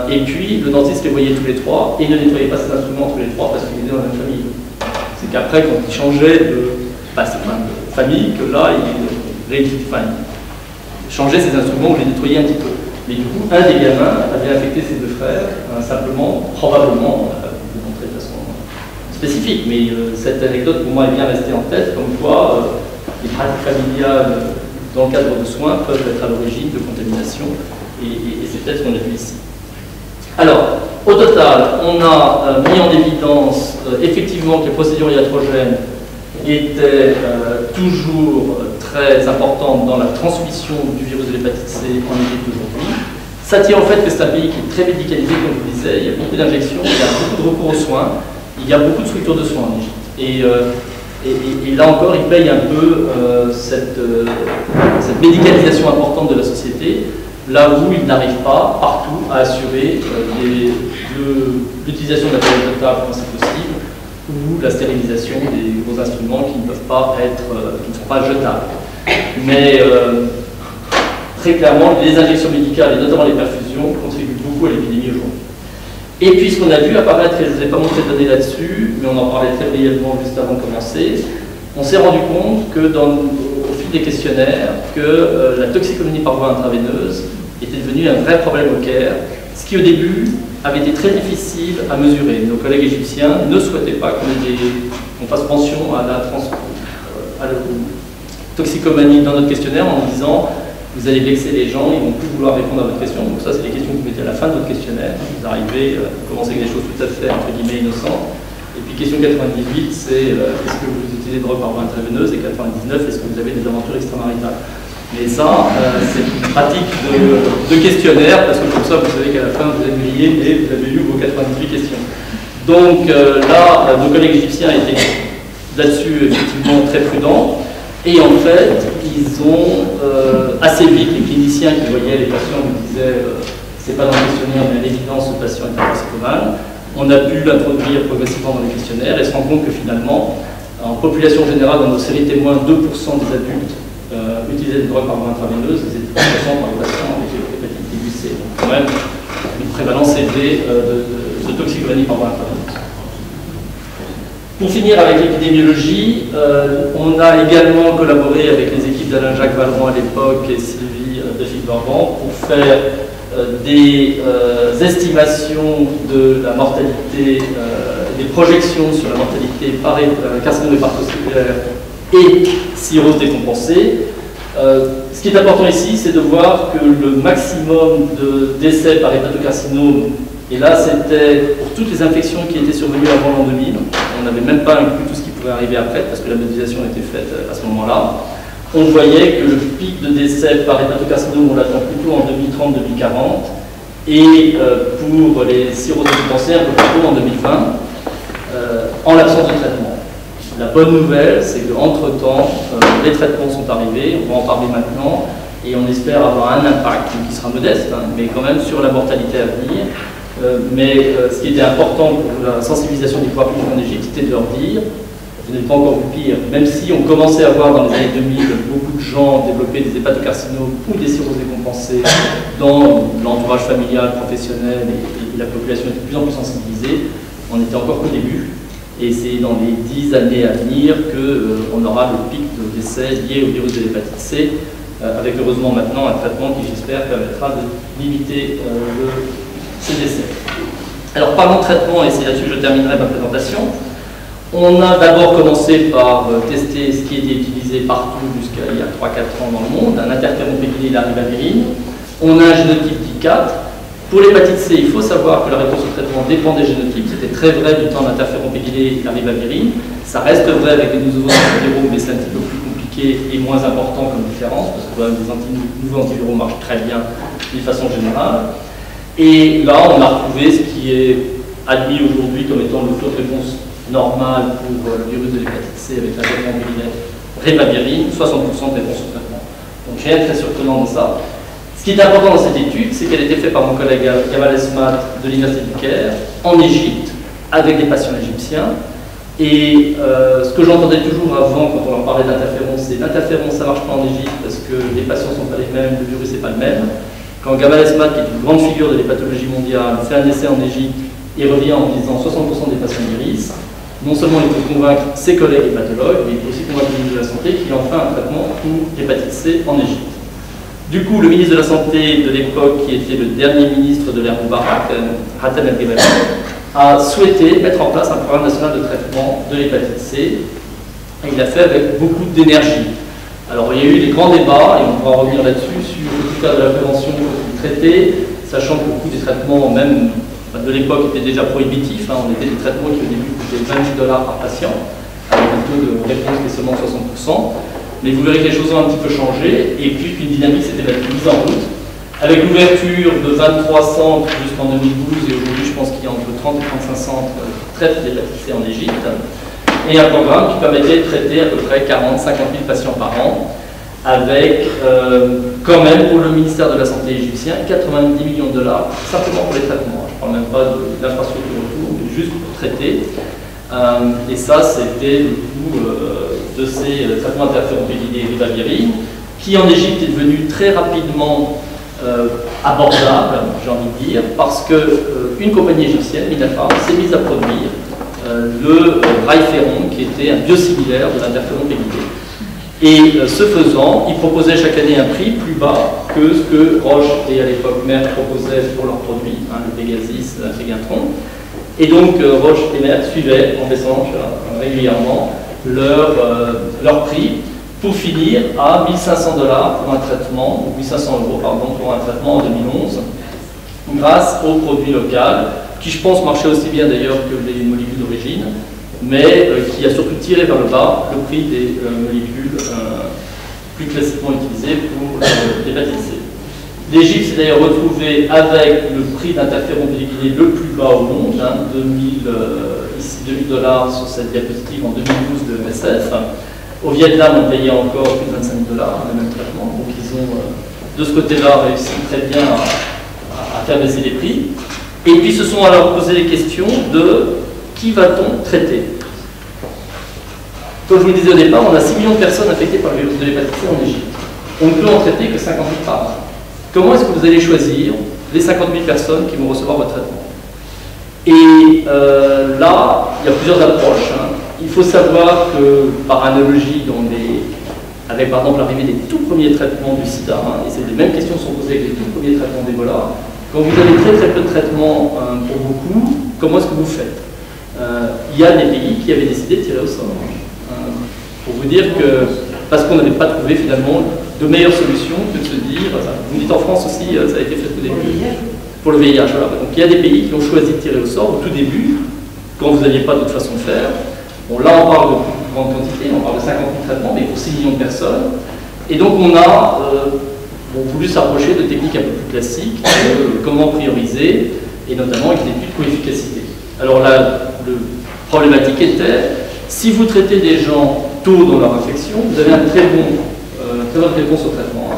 S2: et puis le dentiste les voyait tous les 3 et ne nettoyait pas ses instruments tous les 3 parce qu'ils étaient dans la même famille. C'est qu'après, quand ils changeaient de famille, que là, ils changeaient ses instruments ou les nettoyaient un petit peu. Mais du coup, un des gamins avait infecté ses 2 frères, simplement, probablement, on n'a pas pu le montrer de façon spécifique, mais cette anecdote pour moi est bien restée en tête, comme quoi les pratiques familiales dans le cadre de soins peuvent être à l'origine de contamination, et c'est peut-être ce qu'on a vu ici. Alors, au total, on a mis en évidence effectivement que les procédures iatrogènes étaient toujours très importantes dans la transmission du virus de l'hépatite C en Égypte aujourd'hui. Ça tient au fait que c'est un pays qui est très médicalisé, comme je vous disais, il y a beaucoup d'injections, il y a beaucoup de recours aux soins, il y a beaucoup de structures de soins en Égypte. Et là encore, il paye un peu cette médicalisation importante de la société, là où il n'arrive pas partout à assurer l'utilisation de la période potable quand c'est possible, ou la stérilisation des gros instruments qui ne peuvent pas être, qui ne sont pas jetables. Mais très clairement, les injections médicales et notamment les perfusions contribuent beaucoup à l'épidémie aujourd'hui. Et puis ce qu'on a vu apparaître, et je ne vous ai pas montré de données là-dessus, mais on en parlait très brièvement juste avant de commencer, on s'est rendu compte que au fil des questionnaires, que la toxicomanie par voie intraveineuse était devenue un vrai problème au Caire, ce qui au début avait été très difficile à mesurer. Nos collègues égyptiens ne souhaitaient pas qu'on fasse mention à la toxicomanie dans notre questionnaire en nous disant vous allez vexer les gens, ils vont plus vouloir répondre à votre question. Donc ça, c'est les questions que vous mettez à la fin de votre questionnaire. Vous arrivez, vous commencez avec des choses tout à fait, entre guillemets, innocentes. Et puis question 98, c'est est-ce que vous utilisez de drogue par voie intraveineuse? Et 99, est-ce que vous avez des aventures extramaritales? Mais ça, c'est une pratique de questionnaire, parce que comme ça, vous savez qu'à la fin, vous êtes grillé et vous avez eu vos 98 questions. Donc là, nos collègues égyptiens étaient là-dessus effectivement très prudents. Et en fait, ils ont assez vite, les cliniciens qui voyaient les patients nous disaient c'est pas dans le questionnaire, mais à l'évidence, ce patient est toxicomane. On a pu l'introduire progressivement dans les questionnaires et se rendre compte que finalement, en population générale, dans nos séries témoins, 2% des adultes utilisaient des drogues par voie intraveineuse, et 10% par les patients avec l'hépatite B, C. Donc quand même, une prévalence élevée de toxicomanie par voie intraveineuse. Pour finir avec l'épidémiologie, on a également collaboré avec les équipes d'Alain-Jacques Valron à l'époque et Sylvie de Gilles-Barban pour faire des estimations de la mortalité, des projections sur la mortalité par carcinome hépatoscellulaire et cirrhose décompensée. Ce qui est important ici, c'est de voir que le maximum de décès par hépatocarcinome, et là c'était pour toutes les infections qui étaient survenues avant l'an 2000, on n'avait même pas inclus tout ce qui pouvait arriver après parce que la modélisation était faite à ce moment-là, on voyait que le pic de décès par hépatocarcinome, on l'attend plutôt en 2030-2040, et pour les cirrhoses décompensées, un peu plus tôt en 2020, en l'absence de traitement. La bonne nouvelle, c'est qu'entre-temps, les traitements sont arrivés, on va en parler maintenant, et on espère avoir un impact qui sera modeste, hein, mais quand même sur la mortalité à venir. Mais ce qui était important pour la sensibilisation des pouvoirs publics en Égypte, c'était de leur dire, vous n'êtes pas encore vu pire, même si on commençait à voir dans les années 2000 beaucoup de gens développer des hépatocarcinomes ou des cirrhoses décompensées dans l'entourage familial, professionnel, et la population était de plus en plus sensibilisée, on était encore qu'au début. Et c'est dans les 10 années à venir qu'on aura le pic de décès lié au virus de l'hépatite C, avec heureusement maintenant un traitement qui, j'espère, permettra de limiter ces décès. Alors, parlons de traitement, et c'est là-dessus que je terminerai ma présentation. On a d'abord commencé par tester ce qui était utilisé partout jusqu'à il y a 3-4 ans dans le monde, un interféron pégylé, la ribavirine. On a un génotype d'I4. Pour l'hépatite C, il faut savoir que la réponse au traitement dépend des génotypes. C'était très vrai du temps d'interféron pégylé et la ribavirine. Ça reste vrai avec les nouveaux antiviraux, mais c'est un petit peu plus compliqué et moins important comme différence, parce que quand même, les nouveaux antiviraux marchent très bien de façon générale. Et là, on a retrouvé ce qui est admis aujourd'hui comme étant le taux de réponse normal pour le virus de l'hépatite C avec l'interféron pégylé ribavirine, 60% de réponse au traitement. Donc rien de très surprenant dans ça. Ce qui est important dans cette étude, c'est qu'elle a été faite par mon collègue Gamal Esmat de l'Université du Caire, en Égypte, avec des patients égyptiens. Et ce que j'entendais toujours avant, quand on leur parlait d'interféron, c'est l'interféron, ça ne marche pas en Égypte parce que les patients ne sont pas les mêmes, le virus n'est pas le même. Quand Gamal Esmat, qui est une grande figure de l'hépatologie mondiale, fait un essai en Égypte et revient en disant 60% des patients guérissent, non seulement il faut convaincre ses collègues hépatologues, mais il faut aussi convaincre le ministre de la Santé qui en fait un traitement pour l'hépatite C en Égypte. Du coup, le ministre de la Santé de l'époque, qui était le dernier ministre de l'ère Moubarak, Hatem El-Gebali, a souhaité mettre en place un programme national de traitement de l'hépatite C, et il l'a fait avec beaucoup d'énergie. Alors, il y a eu des grands débats, et on pourra revenir là-dessus, sur le faire de la prévention du traité, sachant que le coût des traitements, même de l'époque, était déjà prohibitif. On était des traitements qui au début coûtaient $20 par patient, avec un taux de réponse qui est seulement 60%. Mais vous verrez que les choses ont un petit peu changé, et puis qu'une dynamique s'était mise en route, avec l'ouverture de 23 centres jusqu'en 2012, et aujourd'hui je pense qu'il y a entre 30 et 35 centres qui traitent l'hépatite C en Égypte, et un programme qui permettait de traiter à peu près 40-50 000 patients par an, avec quand même pour le ministère de la Santé égyptien 90 millions de dollars simplement pour les traitements. Je ne parle même pas de l'infrastructure autour, mais juste pour traiter, Et ça, c'était le coût de ces traitements d'interférontopédie et ribavirin, qui en Égypte est devenu très rapidement abordable, j'ai envie de dire, parce qu'une compagnie égyptienne, Minapharm, s'est mise à produire le Ryferon, qui était un biosimilaire de l'interféron-pégidé. Et ce faisant, ils proposaient chaque année un prix plus bas que ce que Roche et à l'époque Merck proposaient pour leurs produits, le Pegasis, le Fegintron. Et donc Roche et Merck suivaient en baissant régulièrement leur prix pour finir à 1 500 $ pour un traitement, ou 1 500 € pardon, pour un traitement en 2011, grâce au produit local, qui je pense marchait aussi bien d'ailleurs que les molécules d'origine, mais qui a surtout tiré vers le bas le prix des molécules plus classiquement utilisées pour l'hépatite C. L'Égypte s'est d'ailleurs retrouvée avec le prix d'interféron-pégidé le plus bas au monde, $2 000 sur cette diapositive en 2012 de MSF. Au Vietnam, on payait encore plus de 25 000 $ le même traitement, donc ils ont de ce côté-là réussi très bien à faire baisser les prix. Et puis se sont alors posé les questions de qui va-t-on traiter? Comme je vous le disais au départ, on a 6 millions de personnes affectées par le virus de l'hépatite C en Égypte. On ne peut en traiter que 50 000 par an. Comment est-ce que vous allez choisir les 50 000 personnes qui vont recevoir votre traitement? Et là, il y a plusieurs approches. Il faut savoir que, par analogie, avec par exemple l'arrivée des tout premiers traitements du sida, et c'est les mêmes questions qui sont posées avec les tout premiers traitements d'Ebola, quand vous avez très peu de traitements pour beaucoup, comment est-ce que vous faites? Il y a des pays qui avaient décidé de tirer au sort. Pour vous dire que, parce qu'on n'avait pas trouvé finalement de meilleure solution que de se dire, vous me dites en France aussi, ça a été fait au début. Pour le VIH, voilà. Donc il y a des pays qui ont choisi de tirer au sort au tout début, quand vous n'aviez pas d'autre façon de faire. Bon, là on parle de plus grande quantité, on parle de 50 000 traitements, mais pour 6 millions de personnes. Et donc on a voulu s'approcher de techniques un peu plus classiques, comment prioriser, et notamment avec l'étude de coefficacité. Alors là, la problématique était, si vous traitez des gens tôt dans leur infection, vous avez une très bonne réponse au traitement.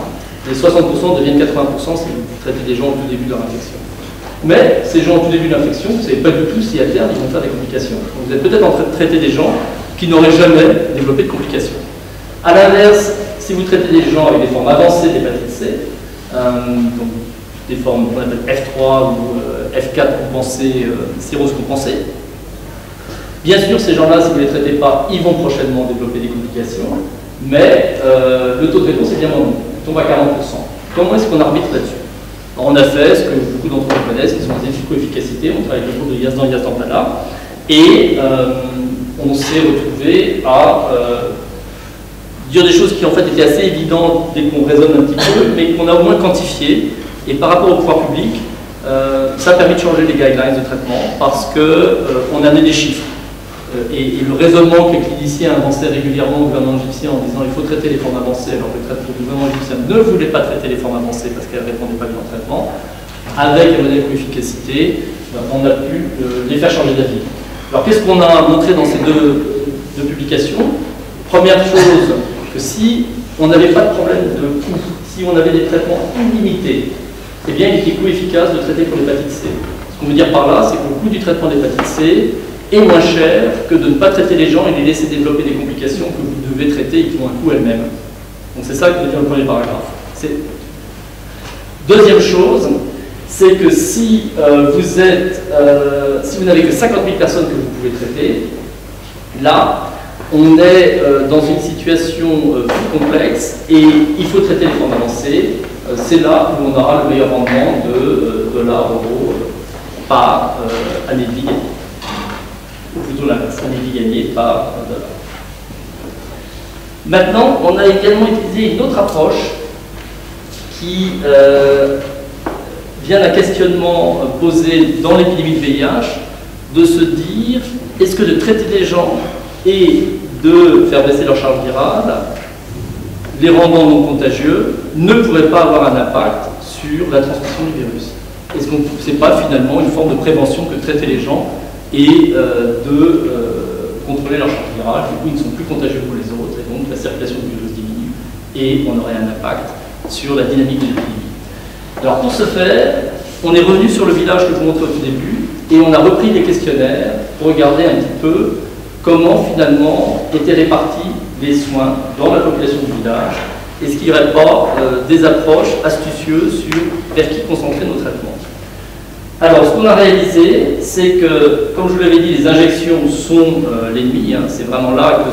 S2: Les 60% deviennent 80% si vous traitez des gens au tout début de leur infection. Mais ces gens au tout début de l'infection, vous ne savez pas du tout si à terme ils vont faire des complications. Donc vous êtes peut-être en train de traiter des gens qui n'auraient jamais développé de complications. A l'inverse, si vous traitez des gens avec des formes avancées d'hépatite C, donc des formes qu'on appelle F3 ou F4 compensées, cirrhose compensée, bien sûr, ces gens-là, si vous ne les traitez pas, ils vont prochainement développer des complications, mais le taux de réponse est bien moins bon, il tombe à 40%. Comment est-ce qu'on arbitre là-dessus? On a fait ce que beaucoup d'entre vous connaissent, qui sont des études de coefficacité, on travaille avec le groupe de Yazdan Yazdan-Pala, et on s'est retrouvé à dire des choses qui en fait étaient assez évidentes dès qu'on raisonne un petit peu, mais qu'on a au moins quantifié, et par rapport au pouvoir public, ça a permis de changer les guidelines de traitement, parce qu'on a amené des chiffres. Et le raisonnement que les cliniciens avançaient régulièrement au gouvernement égyptien en disant il faut traiter les formes avancées, alors que le gouvernement égyptien ne voulait pas traiter les formes avancées parce qu'elles ne répondaient pas bien au traitement, avec le modèle de efficacité, on a pu les faire changer d'avis. Alors qu'est-ce qu'on a montré dans ces deux publications? Première chose, que si on n'avait pas de problème de coût, si on avait des traitements illimités, eh bien il était co-efficace de traiter pour l'hépatite C. Ce qu'on veut dire par là, c'est que le coût du traitement de l'hépatite C est moins cher que de ne pas traiter les gens et les laisser développer des complications que vous devez traiter et qui ont un coût elles-mêmes. Donc c'est ça que veut dire le premier paragraphe. Deuxième chose, c'est que si vous n'avez que 50 000 personnes que vous pouvez traiter, là, on est dans une situation plus complexe et il faut traiter les formes avancées. C'est là où on aura le meilleur rendement de $, euros par année de vie gagnée. Ou plutôt l'inverse, année de vie gagnée par $. Maintenant, on a également utilisé une autre approche qui vient d'un questionnement posé dans l'épidémie de VIH, de se dire, est-ce que de traiter des gens et de faire baisser leur charge virale, les rendant non contagieux, ne pourrait pas avoir un impact sur la transmission du virus? Est-ce que ce n'est pas finalement une forme de prévention que de traiter les gens et de contrôler leur charge virale? Du coup, ils ne sont plus contagieux pour les autres, et donc la circulation du virus diminue, et on aurait un impact sur la dynamique de l'épidémie. Alors pour ce faire, on est revenu sur le village que je vous montrais au tout début, et on a repris des questionnaires pour regarder un petit peu comment finalement étaient répartis les soins dans la population du village. Est-ce qu'il n'y aurait pas des approches astucieuses sur vers qui concentrer nos traitements? Alors, ce qu'on a réalisé, c'est que, comme je vous l'avais dit, les injections sont l'ennemi. Hein, c'est vraiment là que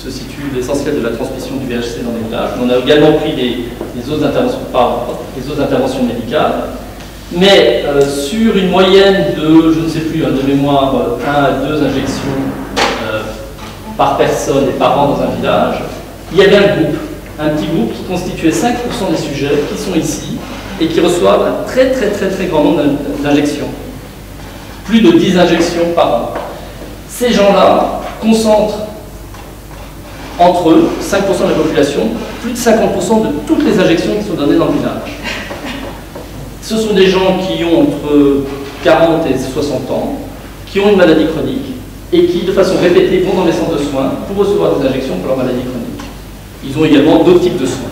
S2: se situe l'essentiel de la transmission du VHC dans les villages. On a également pris les autres interventions médicales. Mais sur une moyenne de, je ne sais plus, de mémoire, 1 à 2 injections par personne et par an dans un village, il y avait un petit groupe qui constituait 5% des sujets qui sont ici et qui reçoivent un très grand nombre d'injections. Plus de 10 injections par an. Ces gens-là concentrent entre eux, 5% de la population, plus de 50% de toutes les injections qui sont données dans le village. Ce sont des gens qui ont entre 40 et 60 ans, qui ont une maladie chronique et qui, de façon répétée, vont dans les centres de soins pour recevoir des injections pour leur maladie chronique. Ils ont également d'autres types de soins.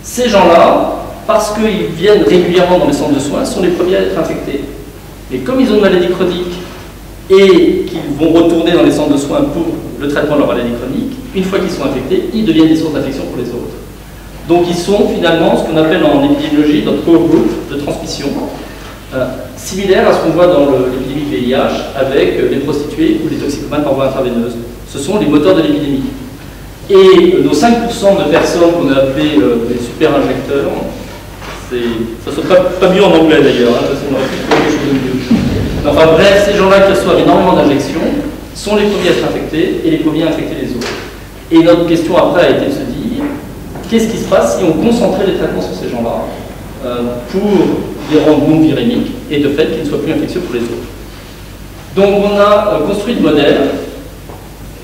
S2: Ces gens-là, parce qu'ils viennent régulièrement dans les centres de soins, sont les premiers à être infectés. Et comme ils ont une maladie chronique et qu'ils vont retourner dans les centres de soins pour le traitement de leur maladie chronique, une fois qu'ils sont infectés, ils deviennent des sources d'infection pour les autres. Donc ils sont finalement ce qu'on appelle en épidémiologie notre co-groupe de transmission, similaire à ce qu'on voit dans l'épidémie de VIH avec les prostituées ou les toxicomanes par voie intraveineuse. Ce sont les moteurs de l'épidémie. Et nos 5% de personnes qu'on a appelées les super injecteurs, ça ne sonne pas mieux en anglais d'ailleurs, hein, parce qu'on aurait pu trouver quelque chose de mieux. Enfin bref, ces gens-là qui reçoivent énormément d'injections sont les premiers à être infectés et les premiers à infecter les autres. Et notre question après a été de se dire, qu'est-ce qui se passe si on concentrait les traitements sur ces gens-là pour les rendre non virémiques et de fait qu'ils ne soient plus infectieux pour les autres. Donc on a construit le modèle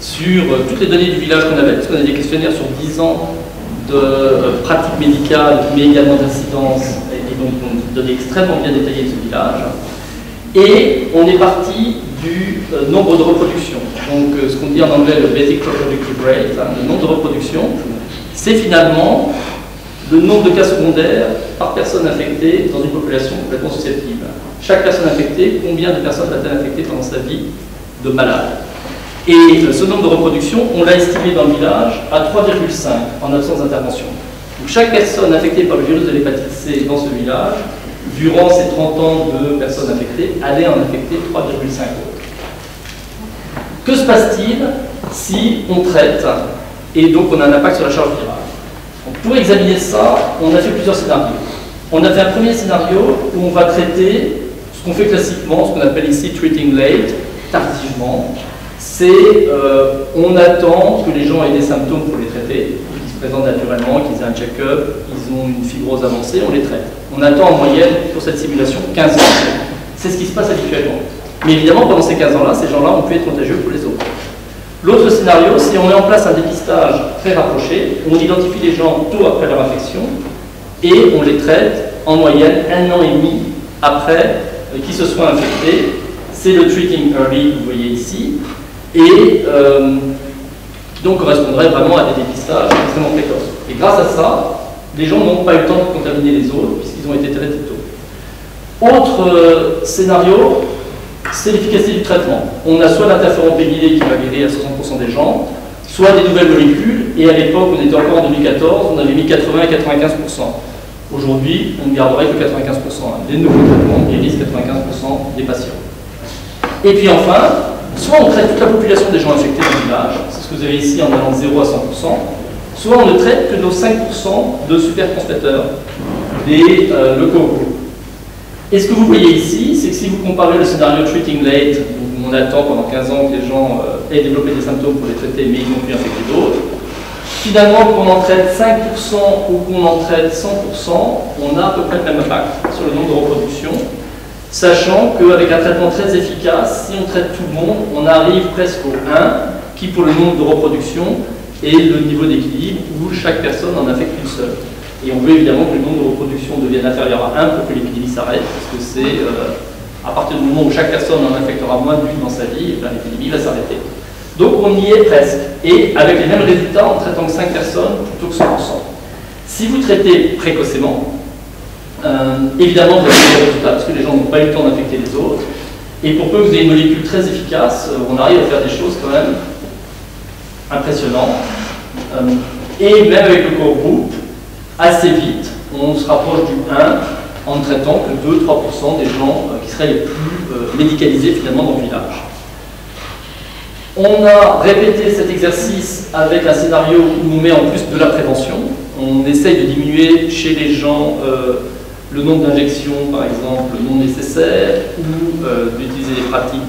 S2: sur toutes les données du village qu'on avait, parce qu'on a des questionnaires sur 10 ans de pratiques médicales, mais également d'incidence, et donc on données extrêmement bien détaillées de ce village. Et on est parti du nombre de reproductions. Donc ce qu'on dit en anglais le basic reproductive rate, hein, le nombre de reproductions, c'est finalement le nombre de cas secondaires par personne infectée dans une population complètement susceptible. Chaque personne infectée, combien de personnes va-t-elle infecter pendant sa vie de malade? Et ce nombre de reproductions, on l'a estimé dans le village à 3,5 en absence d'intervention. Donc chaque personne infectée par le virus de l'hépatite C dans ce village, durant ces 30 ans de personnes infectées, allait en infecter 3,5 autres. Que se passe-t-il si on traite et donc on a un impact sur la charge virale? Donc pour examiner ça, on a fait plusieurs scénarios. On a fait un premier scénario où on va traiter ce qu'on fait classiquement, ce qu'on appelle ici treating late, tardivement. C'est on attend que les gens aient des symptômes pour les traiter, qu'ils se présentent naturellement, qu'ils aient un check-up, qu'ils ont une fibrose avancée, on les traite. On attend en moyenne pour cette simulation 15 ans. C'est ce qui se passe habituellement. Mais évidemment, pendant ces 15 ans-là, ces gens-là ont pu être contagieux pour les autres. L'autre scénario, c'est on met en place un dépistage très rapproché, où on identifie les gens tôt après leur infection, et on les traite en moyenne 1 an et demi après qu'ils se soient infectés. C'est le treating early que vous voyez ici, et qui donc correspondrait vraiment à des dépistages extrêmement précoces. Et grâce à ça, les gens n'ont pas eu le temps de contaminer les autres, puisqu'ils ont été traités tôt. Autre scénario, c'est l'efficacité du traitement. On a soit l'interféron pégylé qui va guérir à 60% des gens, soit des nouvelles molécules, et à l'époque, on était encore en 2014, on avait mis 80 à 95%. Aujourd'hui, on ne garderait que 95%. Les nouveaux traitements guérissent 95% des patients. Et puis enfin, soit on traite toute la population des gens infectés dans le village, c'est ce que vous avez ici en allant de 0 à 100%, soit on ne traite que nos 5% de super transmetteurs, des locaux. Et ce que vous voyez ici, c'est que si vous comparez le scénario treating late, où on attend pendant 15 ans que les gens aient développé des symptômes pour les traiter, mais ils n'ont plus infecté d'autres, finalement, qu'on en traite 5% ou qu'on en traite 100%, on a à peu près le même impact sur le nombre de reproductions, sachant qu'avec un traitement très efficace, si on traite tout le monde, on arrive presque au 1, qui pour le nombre de reproductions est le niveau d'équilibre où chaque personne en affecte une seule. Et on veut évidemment que le nombre de reproductions devienne inférieur à 1 pour que l'épidémie s'arrête, parce que c'est à partir du moment où chaque personne en infectera moins d'une dans sa vie, l'épidémie va s'arrêter. Donc on y est presque, et avec les mêmes résultats en traitant que 5 personnes plutôt que 100%. Si vous traitez précocement, évidemment vous avez des résultats, parce que les gens n'ont pas eu le temps d'infecter les autres, Et pour peu que vous ayez une molécule très efficace, on arrive à faire des choses quand même impressionnantes. Et même avec le core group, assez vite, on se rapproche du 1 en ne traitant que 2-3% des gens qui seraient les plus médicalisés finalement dans le village. On a répété cet exercice avec un scénario où on met en plus de la prévention. On essaye de diminuer chez les gens le nombre d'injections, par exemple, non nécessaires, ou d'utiliser des pratiques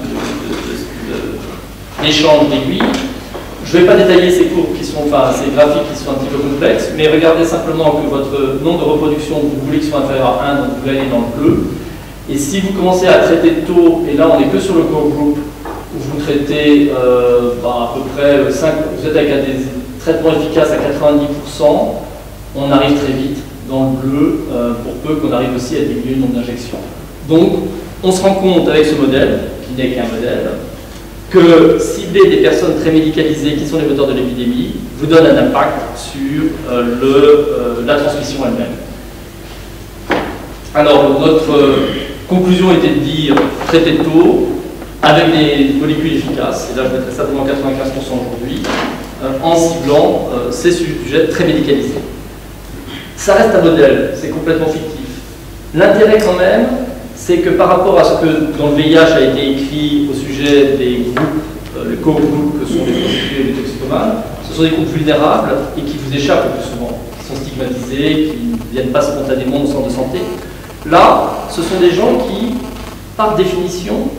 S2: d'échange d'aiguilles. Je ne vais pas détailler ces courbes qui sont, enfin ces graphiques qui sont un petit peu complexes, mais regardez simplement que votre nombre de reproductions, vous voulez qu'ils soient inférieurs à 1, donc vous pouvez aller dans le bleu. Et si vous commencez à traiter tôt, et là on n'est que sur le core group, où vous traitez à peu près 5, vous êtes avec des traitements efficaces à 90%, on arrive très vite dans le bleu, pour peu qu'on arrive aussi à diminuer le nombre d'injections. Donc, on se rend compte avec ce modèle, qui n'est qu'un modèle, que cibler des personnes très médicalisées qui sont les moteurs de l'épidémie vous donne un impact sur la transmission elle-même. Alors, notre conclusion était de dire traiter tôt, avec des molécules efficaces, et là je mettrais certainement 95% aujourd'hui, en ciblant ces sujets très médicalisés. Ça reste un modèle, c'est complètement fictif. L'intérêt quand même, c'est que par rapport à ce que dans le VIH a été écrit au sujet des groupes, les co-groupes que sont les prostituées et les toxicomanes, ce sont des groupes vulnérables et qui vous échappent le plus souvent, qui sont stigmatisés, qui ne viennent pas spontanément au centre de santé. Là, ce sont des gens qui, par définition,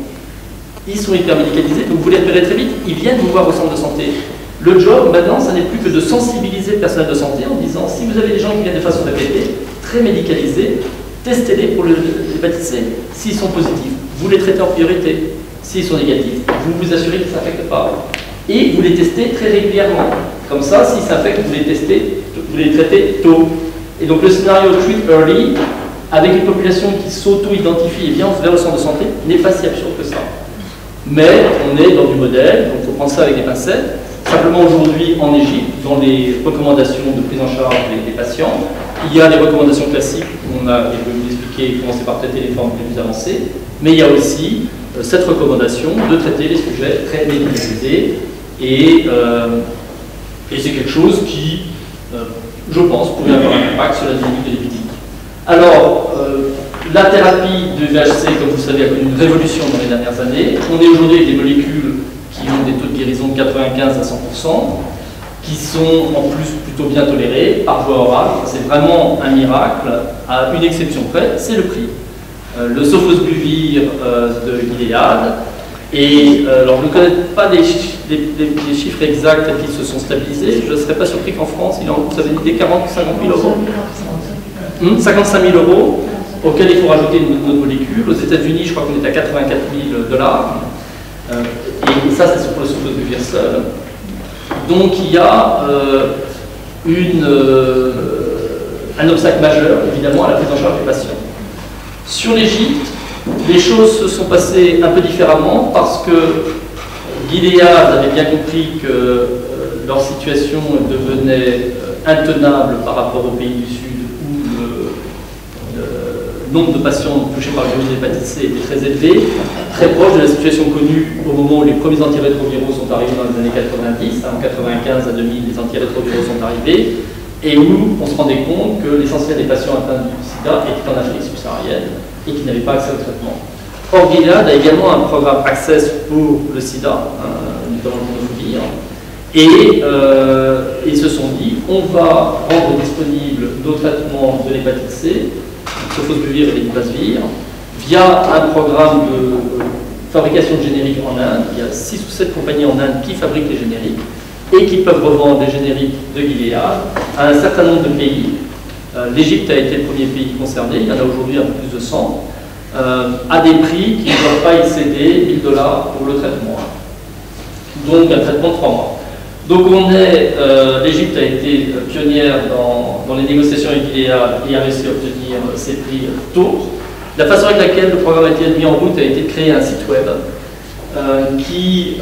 S2: ils sont hyper médicalisés, donc vous les repérez très vite, ils viennent vous voir au centre de santé. Le job, maintenant, ça n'est plus que de sensibiliser le personnel de santé en disant, si vous avez des gens qui viennent de façon répétée, très médicalisés, testez-les pour l'hépatite C. S'ils sont positifs, vous les traitez en priorité. S'ils sont négatifs, vous vous assurez qu'ils ne s'infectent pas. Et vous les testez très régulièrement. Comme ça, s'ils s'infectent, vous les traitez tôt. Et donc le scénario treat early, avec une population qui s'auto-identifie et vient vers le centre de santé, n'est pas si absurde que ça. Mais on est dans du modèle, donc il faut prendre ça avec des pincettes. Simplement aujourd'hui en Égypte, dans les recommandations de prise en charge des patients, il y a des recommandations classiques, on a, et je vais vous expliquer, commencer par traiter les formes les plus avancées, mais il y a aussi cette recommandation de traiter les sujets très médicalisés, et c'est quelque chose qui, je pense, pourrait avoir un impact sur la dynamique de l'épidémie. Alors, la thérapie de VHC, comme vous le savez, a connu une révolution dans les dernières années. On est aujourd'hui avec des molécules qui ont des taux de guérison de 95 à 100%, qui sont en plus plutôt bien tolérés par voie orale. C'est vraiment un miracle, à une exception près, c'est le prix. Le sofosbuvir de Gilead, et alors je ne connais pas les chiffres exacts qui se sont stabilisés, je ne serais pas surpris qu'en France, il en vous avez dit 40 ou 50 000 euros 55 000 euros, auxquels il faut rajouter une autre molécule. Aux États-Unis, je crois qu'on est à 84 000 $. Et ça, c'est pour le sofosbuvir seul. Donc, il y a un obstacle majeur, évidemment, à la prise en charge des patients. Sur l'Égypte, les choses se sont passées un peu différemment parce que Gilead avait bien compris que leur situation devenait intenable par rapport aux pays du Sud où le nombre de patients touchés par le virus de l'hépatite C était très élevé, très proche de la situation connue au moment où les premiers antirétroviraux sont arrivés dans les années 90, en 95 à 2000, les antirétroviraux sont arrivés, et où on se rendait compte que l'essentiel des patients atteints du sida étaient en Afrique subsaharienne et qui n'avaient pas accès au traitement. Or, Gilead a également un programme Access pour le sida, notamment le monofovir, et ils se sont dit, on va rendre disponible nos traitements de l'hépatite C, sofosbuvir et l'imidazovir, via un programme de fabrication de génériques en Inde. Il y a 6 ou 7 compagnies en Inde qui fabriquent les génériques et qui peuvent revendre des génériques de Gilead à un certain nombre de pays. L'Égypte a été le premier pays concerné, il y en a aujourd'hui un peu plus de 100, à des prix qui ne doivent pas excéder 1 000 $ pour le traitement. Donc un traitement de 3 mois. Donc l'Égypte a été pionnière dans les négociations avec Gilead et a réussi à obtenir ces prix tôt. La façon avec laquelle le programme a été mis en route a été de créer un site web qui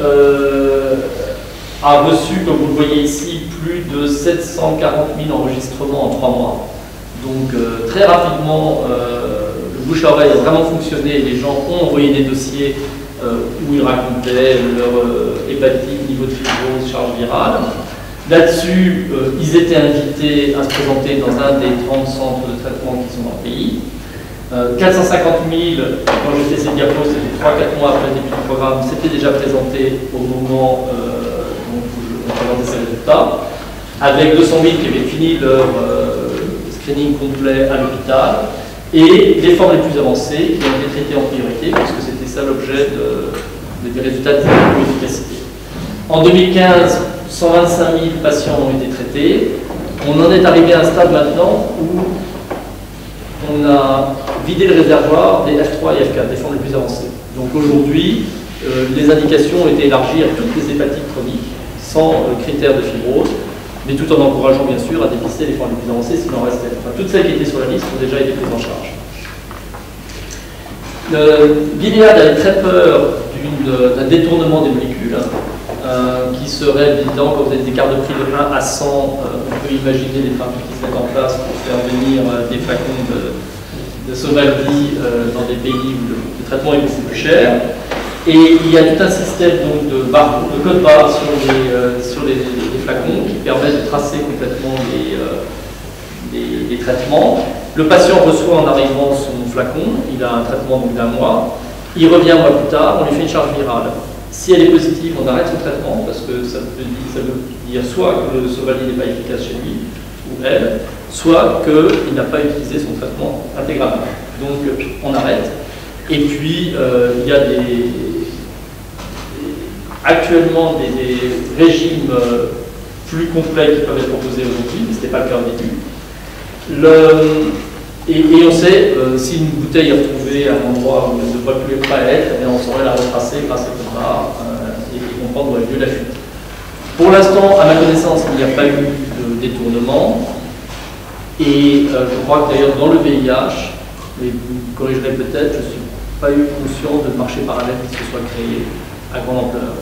S2: a reçu, comme vous le voyez ici, plus de 740 000 enregistrements en 3 mois. Donc très rapidement, le bouche à oreille a vraiment fonctionné, les gens ont envoyé des dossiers où ils racontaient leur hépatite, niveau de fibrose, charge virale. Là-dessus, ils étaient invités à se présenter dans un des 30 centres de traitement qui sont dans le pays. 450 000, quand j'ai fait ces diapos, c'était 3-4 mois après le début du programme, s'étaient déjà présentés au moment où on présentait ces résultats, avec 200 000 qui avaient fini leur screening complet à l'hôpital, et les formes les plus avancées qui ont été traitées en priorité, puisque c'était ça l'objet des résultats de l'efficacité. En 2015, 125 000 patients ont été traités. On en est arrivé à un stade maintenant où on a vidé le réservoir des F3 et F4, des formes les plus avancées. Donc aujourd'hui, les indications ont été élargies à toutes les hépatites chroniques, sans critères de fibrose, mais tout en encourageant bien sûr à dépister les formes les plus avancées s'il en restait. Enfin, toutes celles qui étaient sur la liste ont déjà été prises en charge. Gilead avait très peur d'un détournement des molécules, qui serait évident quand vous avez des cartes de prix de 1 à 100, on peut imaginer des pharmacies qui se mettent en place pour faire venir des flacons de Sovaldi dans des pays où le traitement est beaucoup plus cher. Et il y a tout un système donc, de code barre sur les flacons qui permet de tracer complètement les traitements. Le patient reçoit en arrivant son flacon, il a un traitement d'1 mois, il revient un mois plus tard, on lui fait une charge virale. Si elle est positive, on arrête son traitement parce que ça veut dire soit que le Sovaldi n'est pas efficace chez lui ou elle, soit qu'il n'a pas utilisé son traitement intégralement. Donc on arrête. Et puis il y a actuellement des régimes plus complets qui peuvent être proposés aujourd'hui, mais ce n'était pas le cas au début. Et on sait, si une bouteille est retrouvée à un endroit où elle ne devrait plus être, on saurait la retracer grâce à code barre et comprendre où a lieu la fuite. Pour l'instant, à ma connaissance, il n'y a pas eu de détournement. Et je crois que d'ailleurs dans le VIH, mais vous me corrigerez peut-être, je ne suis pas eu conscience de marché parallèle qui se soit créé à grande ampleur.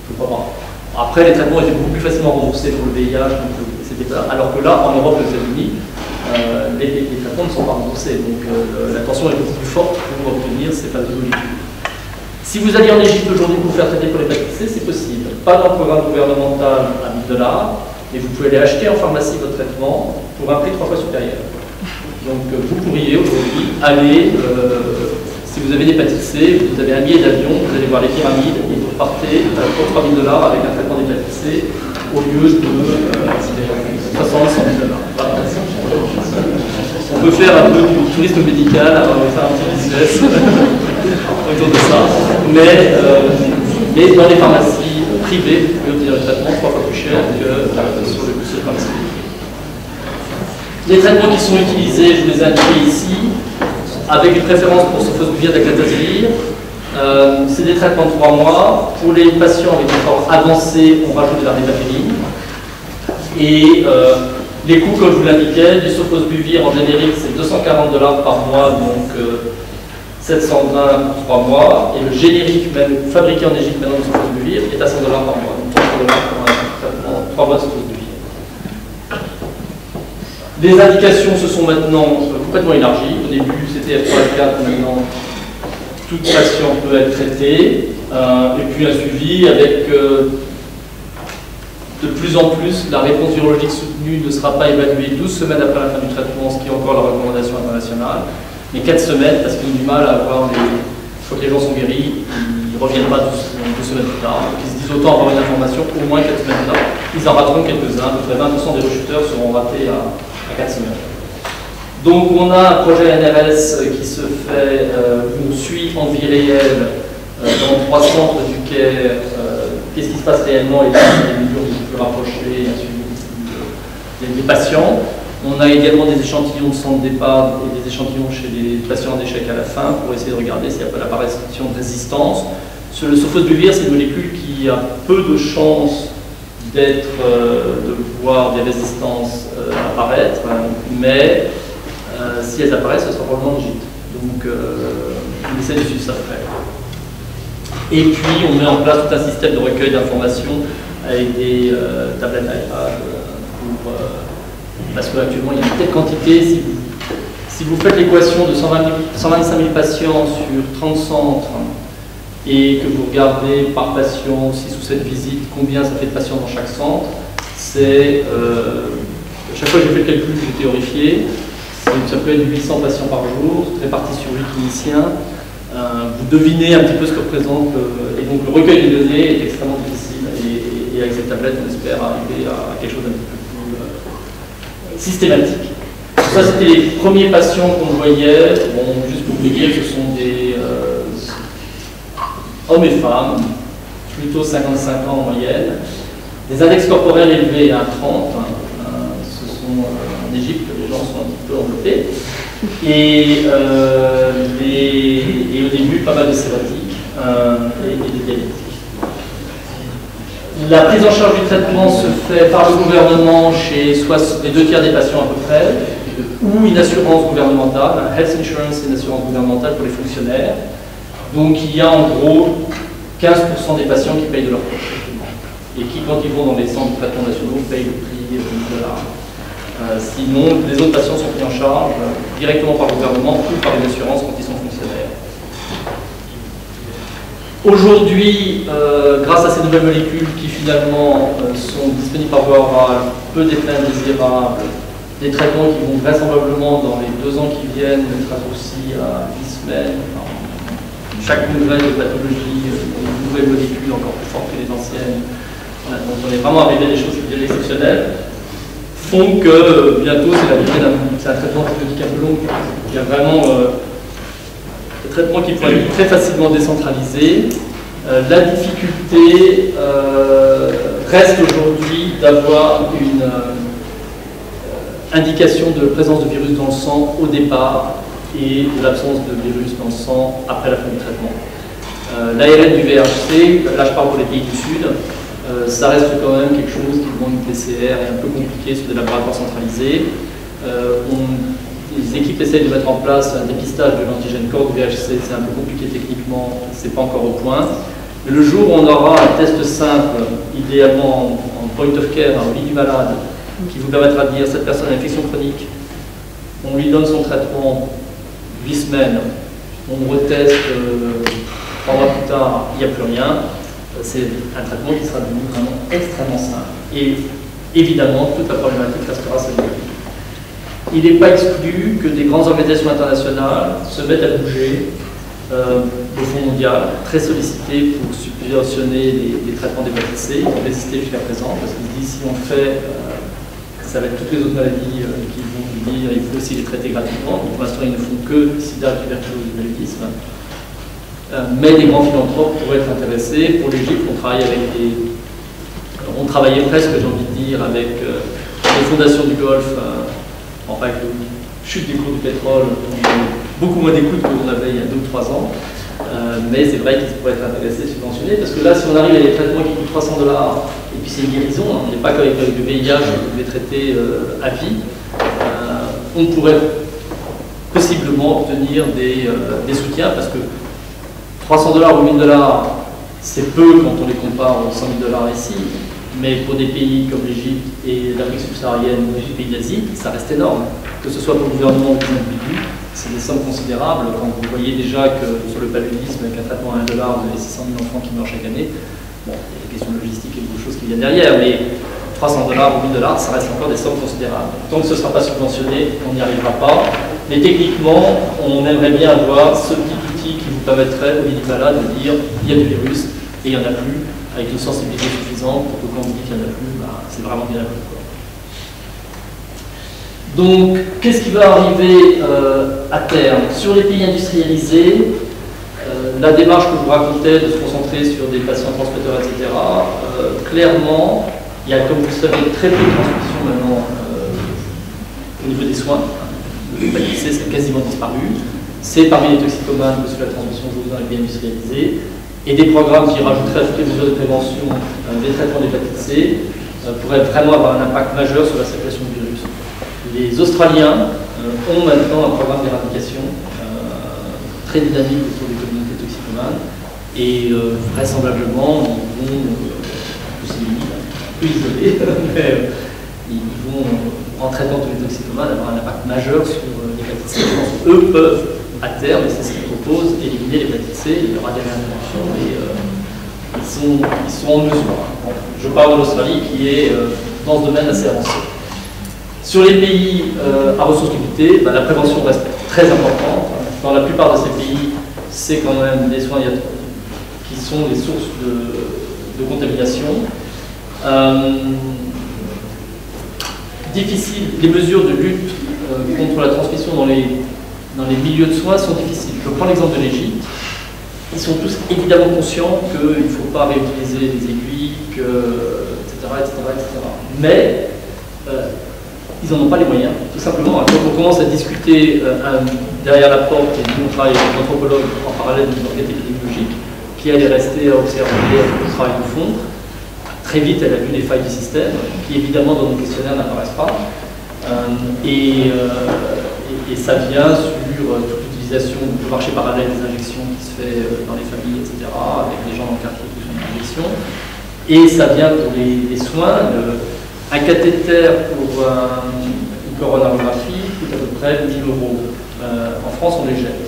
S2: Je ne crois pas. Après, les traitements étaient beaucoup plus facilement remboursés pour le VIH, donc c'était pas. Alors que là, en Europe et aux États-Unis, les traitements ne sont pas remboursés, donc la tension est beaucoup plus forte pour obtenir ces fameuses molécules. Si vous alliez en Égypte aujourd'hui pour vous faire traiter pour l'hépatite C, c'est possible. Pas dans le programme gouvernemental à 1 000 $, mais vous pouvez aller acheter en pharmacie votre traitement pour un prix 3 fois supérieur. Donc vous pourriez aujourd'hui aller, si vous avez l'hépatite C, vous avez un billet d'avion, vous allez voir les pyramides et vous repartez pour 3 000 $ avec un traitement d'hépatite C au lieu de 300 $, 100 000 $. Voilà. On peut faire un peu du tourisme médical, faire un petit business autour de ça, mais dans les pharmacies privées, vous pouvez obtenir le traitement 3 fois plus cher que sur le pharmacie. Les traitements qui sont utilisés, je vous les ai indiqués ici, avec une préférence pour sofosbuvir d'aclatazivir. C'est des traitements de 3 mois. Pour les patients avec des formes avancées, on rajoute de la ribaféline. Et les coûts, comme je vous l'indiquais, du sofosbuvir en générique, c'est 240 $ par mois, donc 720 pour 3 mois. Et le générique, même fabriqué en Égypte maintenant, du sofosbuvir, est à 100 $ par mois. Donc 300 $ pour un traitement, 3 mois de sofosbuvir. Les indications se sont maintenant complètement élargies. Au début, c'était F3-F4, maintenant, tout patient peut être traité. Et puis un suivi avec de plus en plus, la réponse virologique soutenue ne sera pas évaluée 12 semaines après la fin du traitement, ce qui est encore la recommandation internationale, mais 4 semaines, parce qu'ils ont du mal à avoir une fois que les gens sont guéris, ils ne reviennent pas 12 semaines plus tard. Donc ils se disent autant avoir une information au moins 4 semaines plus tard. Ils en rateront quelques-uns, à peu près 20% des rechuteurs seront ratés à 4 semaines. Donc on a un projet NRS qui se fait, où on suit en vie réelle dans 3 centres du Caire, qu'est-ce qui se passe réellement et les mesures qui sont plus rapprochées, des patients. On a également des échantillons de sang de départ et des échantillons chez les patients en échec à la fin pour essayer de regarder s'il n'y a pas l'apparition de résistance. Sur le sofosbuvir, c'est une molécule qui a peu de chances de voir des résistances apparaître, mais si elles apparaissent, ce sera probablement le gîte. Donc on essaie de suivre ça de près. Et puis on met en place tout un système de recueil d'informations avec des tablettes iPad parce qu'actuellement il y a une telle quantité. Si vous faites l'équation de 125 000 patients sur 30 centres et que vous regardez par patient, 6 ou 7 visites, combien ça fait de patients dans chaque centre, c'est, chaque fois que j'ai fait le calcul, j'étais horrifié, ça peut être 800 patients par jour, répartis sur 8 cliniciens. Vous devinez un petit peu ce que représente, et donc le recueil des données est extrêmement difficile, et avec cette tablette, on espère arriver à quelque chose d'un petit peu plus systématique. Ça, c'était les premiers patients qu'on voyait. Bon, juste pour vous dire que ce sont des hommes et femmes, plutôt 55 ans en moyenne, des index corporels élevés à 30. Ce sont en Égypte, les gens sont un petit peu enveloppés. Et au début, pas mal de sévatiques et de dialytiques. La prise en charge du traitement se fait par le gouvernement chez soit les 2 tiers des patients à peu près, ou une assurance gouvernementale, un health insurance et une assurance gouvernementale pour les fonctionnaires. Donc il y a en gros 15% des patients qui payent de leur poche, et qui, quand ils vont dans les centres de traitement nationaux, payent le prix de $1000. Sinon, les autres patients sont pris en charge directement par le gouvernement ou par une assurance quand ils sont fonctionnaires. Aujourd'hui, grâce à ces nouvelles molécules qui finalement sont disponibles par voie orale, peu d'effets indésirables, des traitements qui vont vraisemblablement dans les 2 ans qui viennent être raccourcis à 10 semaines, chaque nouvelle pathologie, une nouvelle molécule encore plus forte que les anciennes. Donc on est vraiment arrivé à des choses qui deviennent exceptionnelles, font que bientôt c'est la durée c'est un traitement thérapeutique un peu long. Il y a vraiment des traitements qui pourraient être très facilement décentralisés. La difficulté reste aujourd'hui d'avoir une indication de présence de virus dans le sang au départ et de l'absence de virus dans le sang après la fin du traitement. L'ARN du VHC, là je parle pour les pays du Sud, ça reste quand même quelque chose qui demande une PCR et un peu compliqué sur des laboratoires centralisés. Les équipes essayent de mettre en place un dépistage de l'antigène corps du VHC, c'est un peu compliqué techniquement, c'est pas encore au point. Mais le jour où on aura un test simple, idéalement en point of care, au lit du malade, qui vous permettra de dire cette personne a une infection chronique, on lui donne son traitement 8 semaines, on reteste 3 mois plus tard, il n'y a plus rien. C'est un traitement qui sera devenu vraiment extrêmement simple. Et évidemment, toute la problématique restera celle-là. Il n'est pas exclu que des grandes organisations internationales se mettent à bouger au Fonds mondial, très sollicités pour subventionner les traitements d'hépatite C. Ils ont résisté jusqu'à présent parce qu'ils disent si on fait, ça va être toutes les autres maladies qui vont nous dire il faut aussi les traiter gratuitement. Donc, pour l'instant, ils ne font que sida, tuberculose et paludisme. Mais des grands philanthropes pourraient être intéressés. Pour l'Égypte, on travaille avec on travaillait presque, j'ai envie de dire, avec les fondations du Golfe, enfin avec la chute des cours du pétrole, on a beaucoup moins d'écoute que l'on avait il y a 2 ou 3 ans. Mais c'est vrai qu'ils pourraient être intéressés, subventionnés, parce que là, si on arrive à des traitements qui coûtent $300, et puis c'est une guérison, on n'est pas comme avec le VIH, on peut les traiter à vie, on pourrait possiblement obtenir des soutiens, parce que $300 ou $1000, c'est peu quand on les compare aux $100 000 ici, mais pour des pays comme l'Égypte et l'Afrique subsaharienne ou les pays d'Asie, ça reste énorme. Que ce soit pour le gouvernement ou pour les individus, c'est des sommes considérables. Quand vous voyez déjà que sur le paludisme, avec un traitement à $1, vous avez 600 000 enfants qui meurent chaque année, bon, il y a des questions logistiques et beaucoup de choses qui viennent derrière, mais $300 ou $1000, ça reste encore des sommes considérables. Tant que ce ne sera pas subventionné, on n'y arrivera pas. Mais techniquement, on aimerait bien avoir ce petit outil qui vous permettrait au lit du malade de dire il y a du virus et il n'y en a plus, avec une sensibilité suffisante pour que quand vous dites qu'il n'y en a plus, c'est vraiment qu'il n'y en a plus. Donc, qu'est-ce qui va arriver à terme? Sur les pays industrialisés, la démarche que je vous racontais de se concentrer sur des patients transmetteurs, etc., clairement, il y a, comme vous le savez, très peu de transmission maintenant au niveau des soins. L'hépatite C, c'est quasiment disparu. C'est parmi les toxicomanes que c'est la transmission dans les pays industrialisés. Et des programmes qui rajouteraient à toutes les mesures de prévention des traitements d'hépatite C pourraient vraiment avoir un impact majeur sur la circulation du virus. Les Australiens ont maintenant un programme d'éradication très dynamique autour des communautés toxicomanes et vraisemblablement ils vont, un peu isolés, mais ils vont, en traitant tous les toxicomanes, avoir un impact majeur sur l'hépatite C. Je pense qu'eux peuvent, à terme, et c'est ce qu'il faut propose éliminer l'hépatite C, il y aura des réinterventions et ils sont en mesure. Bon, je parle de l'Australie qui est dans ce domaine assez avancé. Sur les pays à ressources limitées, la prévention reste très importante. Dans la plupart de ces pays, c'est quand même des soins qui sont les sources de contamination. Difficile, les mesures de lutte contre la transmission dans les milieux de soins sont difficiles. Je prends l'exemple de l'Égypte. Ils sont tous évidemment conscients qu'il ne faut pas réutiliser les aiguilles, etc. Mais ils n'en ont pas les moyens. Tout simplement, quand on commence à discuter derrière la porte, et nous on travaille avec l'anthropologue en parallèle d'une enquête épidémiologique, qui allait rester à observer le travail de fond, très vite elle a vu les failles du système, qui évidemment dans nos questionnaires n'apparaissent pas. Et ça vient sur toute l'utilisation du marché parallèle des injections qui se fait dans les familles, etc., avec les gens dans le quartier qui font des injections. Et ça vient pour les soins. Un cathéter pour une coronarographie coûte à peu près 1 000 €. En France, on les jette.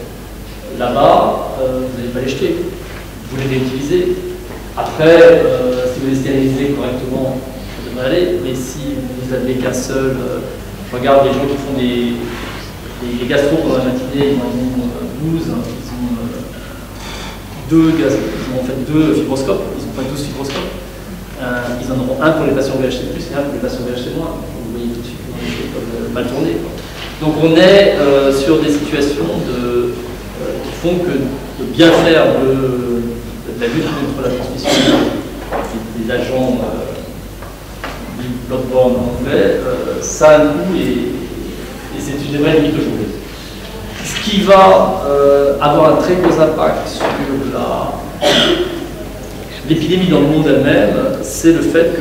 S2: Là-bas, vous n'allez pas les jeter. Vous les réutilisez. Après, si vous les stérilisez correctement, ça devrait aller. Mais si vous n'avez qu'un seul... je regarde les gens qui font des gastro pendant la matinée, ils en ont 12, ils ont en fait 2 fibroscopes, ils n'ont pas 12 fibroscopes. Ils en auront un pour les patients VHC+, et un pour les patients VHC-. Vous voyez tout de suite comment les choses peuvent mal tourner. Donc on est sur des situations qui font que de bien faire de la lutte contre la transmission des agents blood-borne en anglais, ça a un coût et c'est une des vraies limites aujourd'hui. Ce qui va avoir un très gros impact sur l'épidémie dans le monde elle-même, c'est le fait que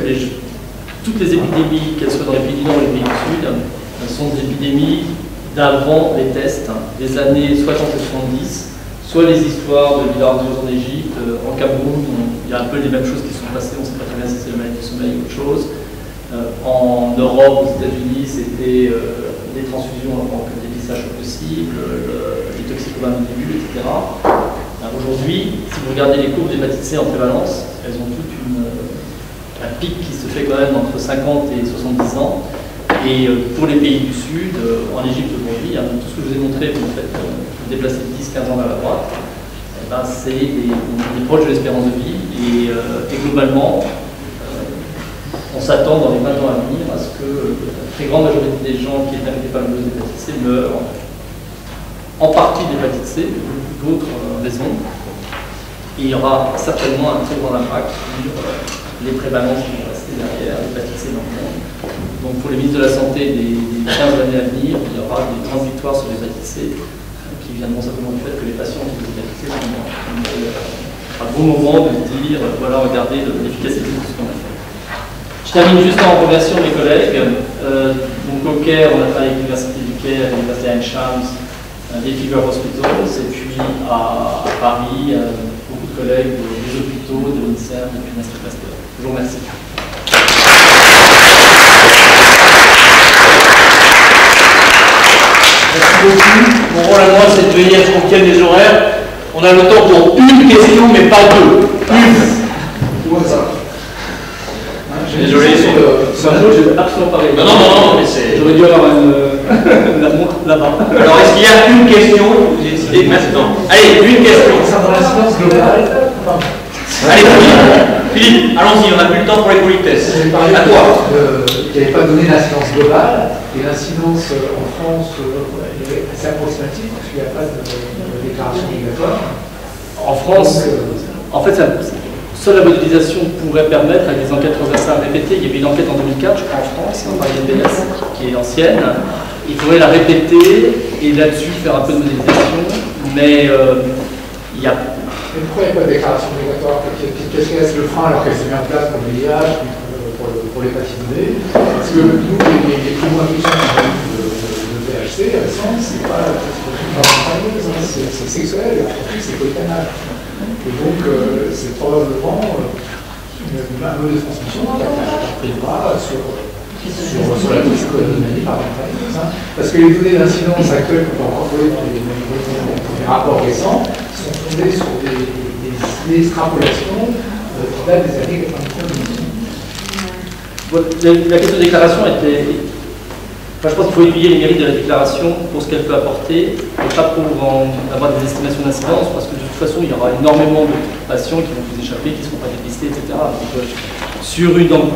S2: toutes les épidémies, qu'elles soient dans les pays du Nord ou les pays du Sud, sont des épidémies d'avant les tests, des années 60 et 70, soit les histoires de Villardos en Égypte, en Cameroun, il y a un peu les mêmes choses qui sont passées, on ne sait pas très bien si c'est le maladie du sommeil ou autre chose. En Europe, aux États-Unis, c'était des transfusions avant que le dépistage soit possible, les toxicomanes au début, etc. Aujourd'hui, si vous regardez les courbes d'hépatite C en prévalence, elles ont toute un pic qui se fait quand même entre 50 et 70 ans. Et pour les pays du Sud, en Égypte aujourd'hui, tout ce que je vous ai montré, vous faites vous déplacez de 10-15 ans vers la droite, c'est des proches de l'espérance de vie. Et globalement, on s'attend dans les 20 ans à venir à ce que la très grande majorité des gens qui étaient affectés par le virus d'hépatite C meurent en partie d'hépatite C, d'autres raisons. Et il y aura certainement un très grand impact sur les prévalences qui vont rester derrière l'hépatite C dans le monde. Donc pour les ministres de la Santé des 15 années à venir, il y aura des grandes victoires sur l'hépatite C qui viendront simplement du fait que les patients qui ont l'hépatite C sont un bon moment de dire, voilà, regardez l'efficacité de ce qu'on a fait. Je termine juste en remerciant mes collègues. Donc au Caire, on a travaillé avec l'Université du Caire, l'Université Ain Shams, des Fever Hospitals, et puis à Paris, beaucoup de collègues des hôpitaux, de l'INSERM et de l'Institut Pasteur. Je vous remercie.
S1: Merci beaucoup. Mon rôle à moi, c'est de veiller à ce qu'on tienne les horaires. On a le temps pour une question, mais pas deux. Une. Je suis désolé.
S2: C'est un jeu, j'ai absolument pas réussi.
S1: Non, mais c'est...
S2: J'aurais dû avoir la montre là-bas.
S1: Alors, est-ce qu'il y a une question? Vous décidez maintenant. Allez, une question.
S3: Concernant la science globale.
S1: Allez, Philippe, allons-y, on n'a plus le temps pour les politesses.
S3: J'ai parlé
S1: à toi.
S3: qui n'avait pas donné la science globale, et l'incidence en France est assez approximative, parce qu'il n'y a pas de déclaration obligatoire.
S2: En France, en fait, seule la modélisation pourrait permettre, avec des enquêtes transversales répétées, il y avait une enquête en 2004, je crois, en France, par INBS, qui est ancienne. Il faudrait la répéter et là-dessus faire un peu de modélisation, mais il y a...
S3: Mais pourquoi il n'y a pas de déclaration obligatoire? Qu'est-ce que reste le frein alors qu'elle s'est mise en place pour le VIH, pour l'hépatite B? Parce que nous, les primo-infections de VHC récentes, c'est pas c'est sexuel, c'est polycanal. Et donc, c'est probablement un mode de transmission qui privera sur sur la toxicomanie par exemple. Parce que les données d'incidence actuelles qu'on peut rencontrer dans les rapports récents sont fondées sur des extrapolations qui datent des années 90.
S2: La question de déclaration était... Enfin, je pense qu'il faut étudier les mérites de la déclaration pour ce qu'elle peut apporter, et pas pour avoir des estimations d'incidence, parce que de toute façon, il y aura énormément de patients qui vont vous échapper, qui ne seront pas dépistés, etc. Donc,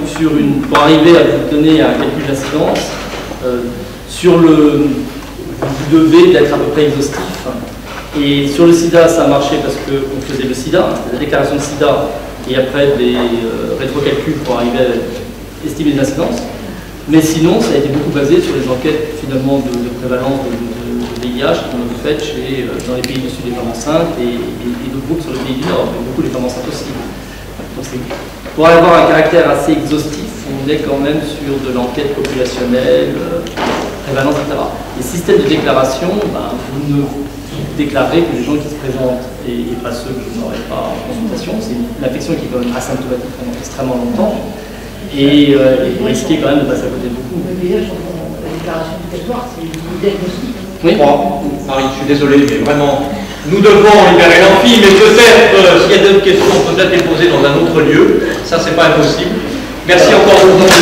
S2: pour arriver à vous donner un calcul d'incidence, vous devez être à peu près exhaustif. Et sur le sida, ça a marché parce qu'on faisait le sida, la déclaration de sida, et après des rétrocalculs pour arriver à estimer les incidences. Mais sinon, ça a été beaucoup basé sur les enquêtes finalement de prévalence de VIH qu'on a faites dans les pays du Sud des femmes enceintes et d'autres groupes sur le pays du Nord, mais beaucoup les femmes enceintes aussi. Donc, pour avoir un caractère assez exhaustif, on est quand même sur de l'enquête populationnelle, prévalence, etc. Les systèmes de déclaration, vous ne déclarez que les gens qui se présentent et pas ceux que vous n'aurez pas en consultation. C'est une infection qui est quand même asymptomatique pendant extrêmement longtemps. Et vous risquez quand même de passer à côté de beaucoup.
S4: Mais déjà, la déclaration obligatoire, c'est du diagnostic.
S2: Oui.
S1: Marie, je suis désolé, mais vraiment, nous devons libérer l'amphi, mais peut-être, s'il y a d'autres questions, on peut peut-être les poser dans un autre lieu. Ça, c'est pas impossible. Merci encore pour votre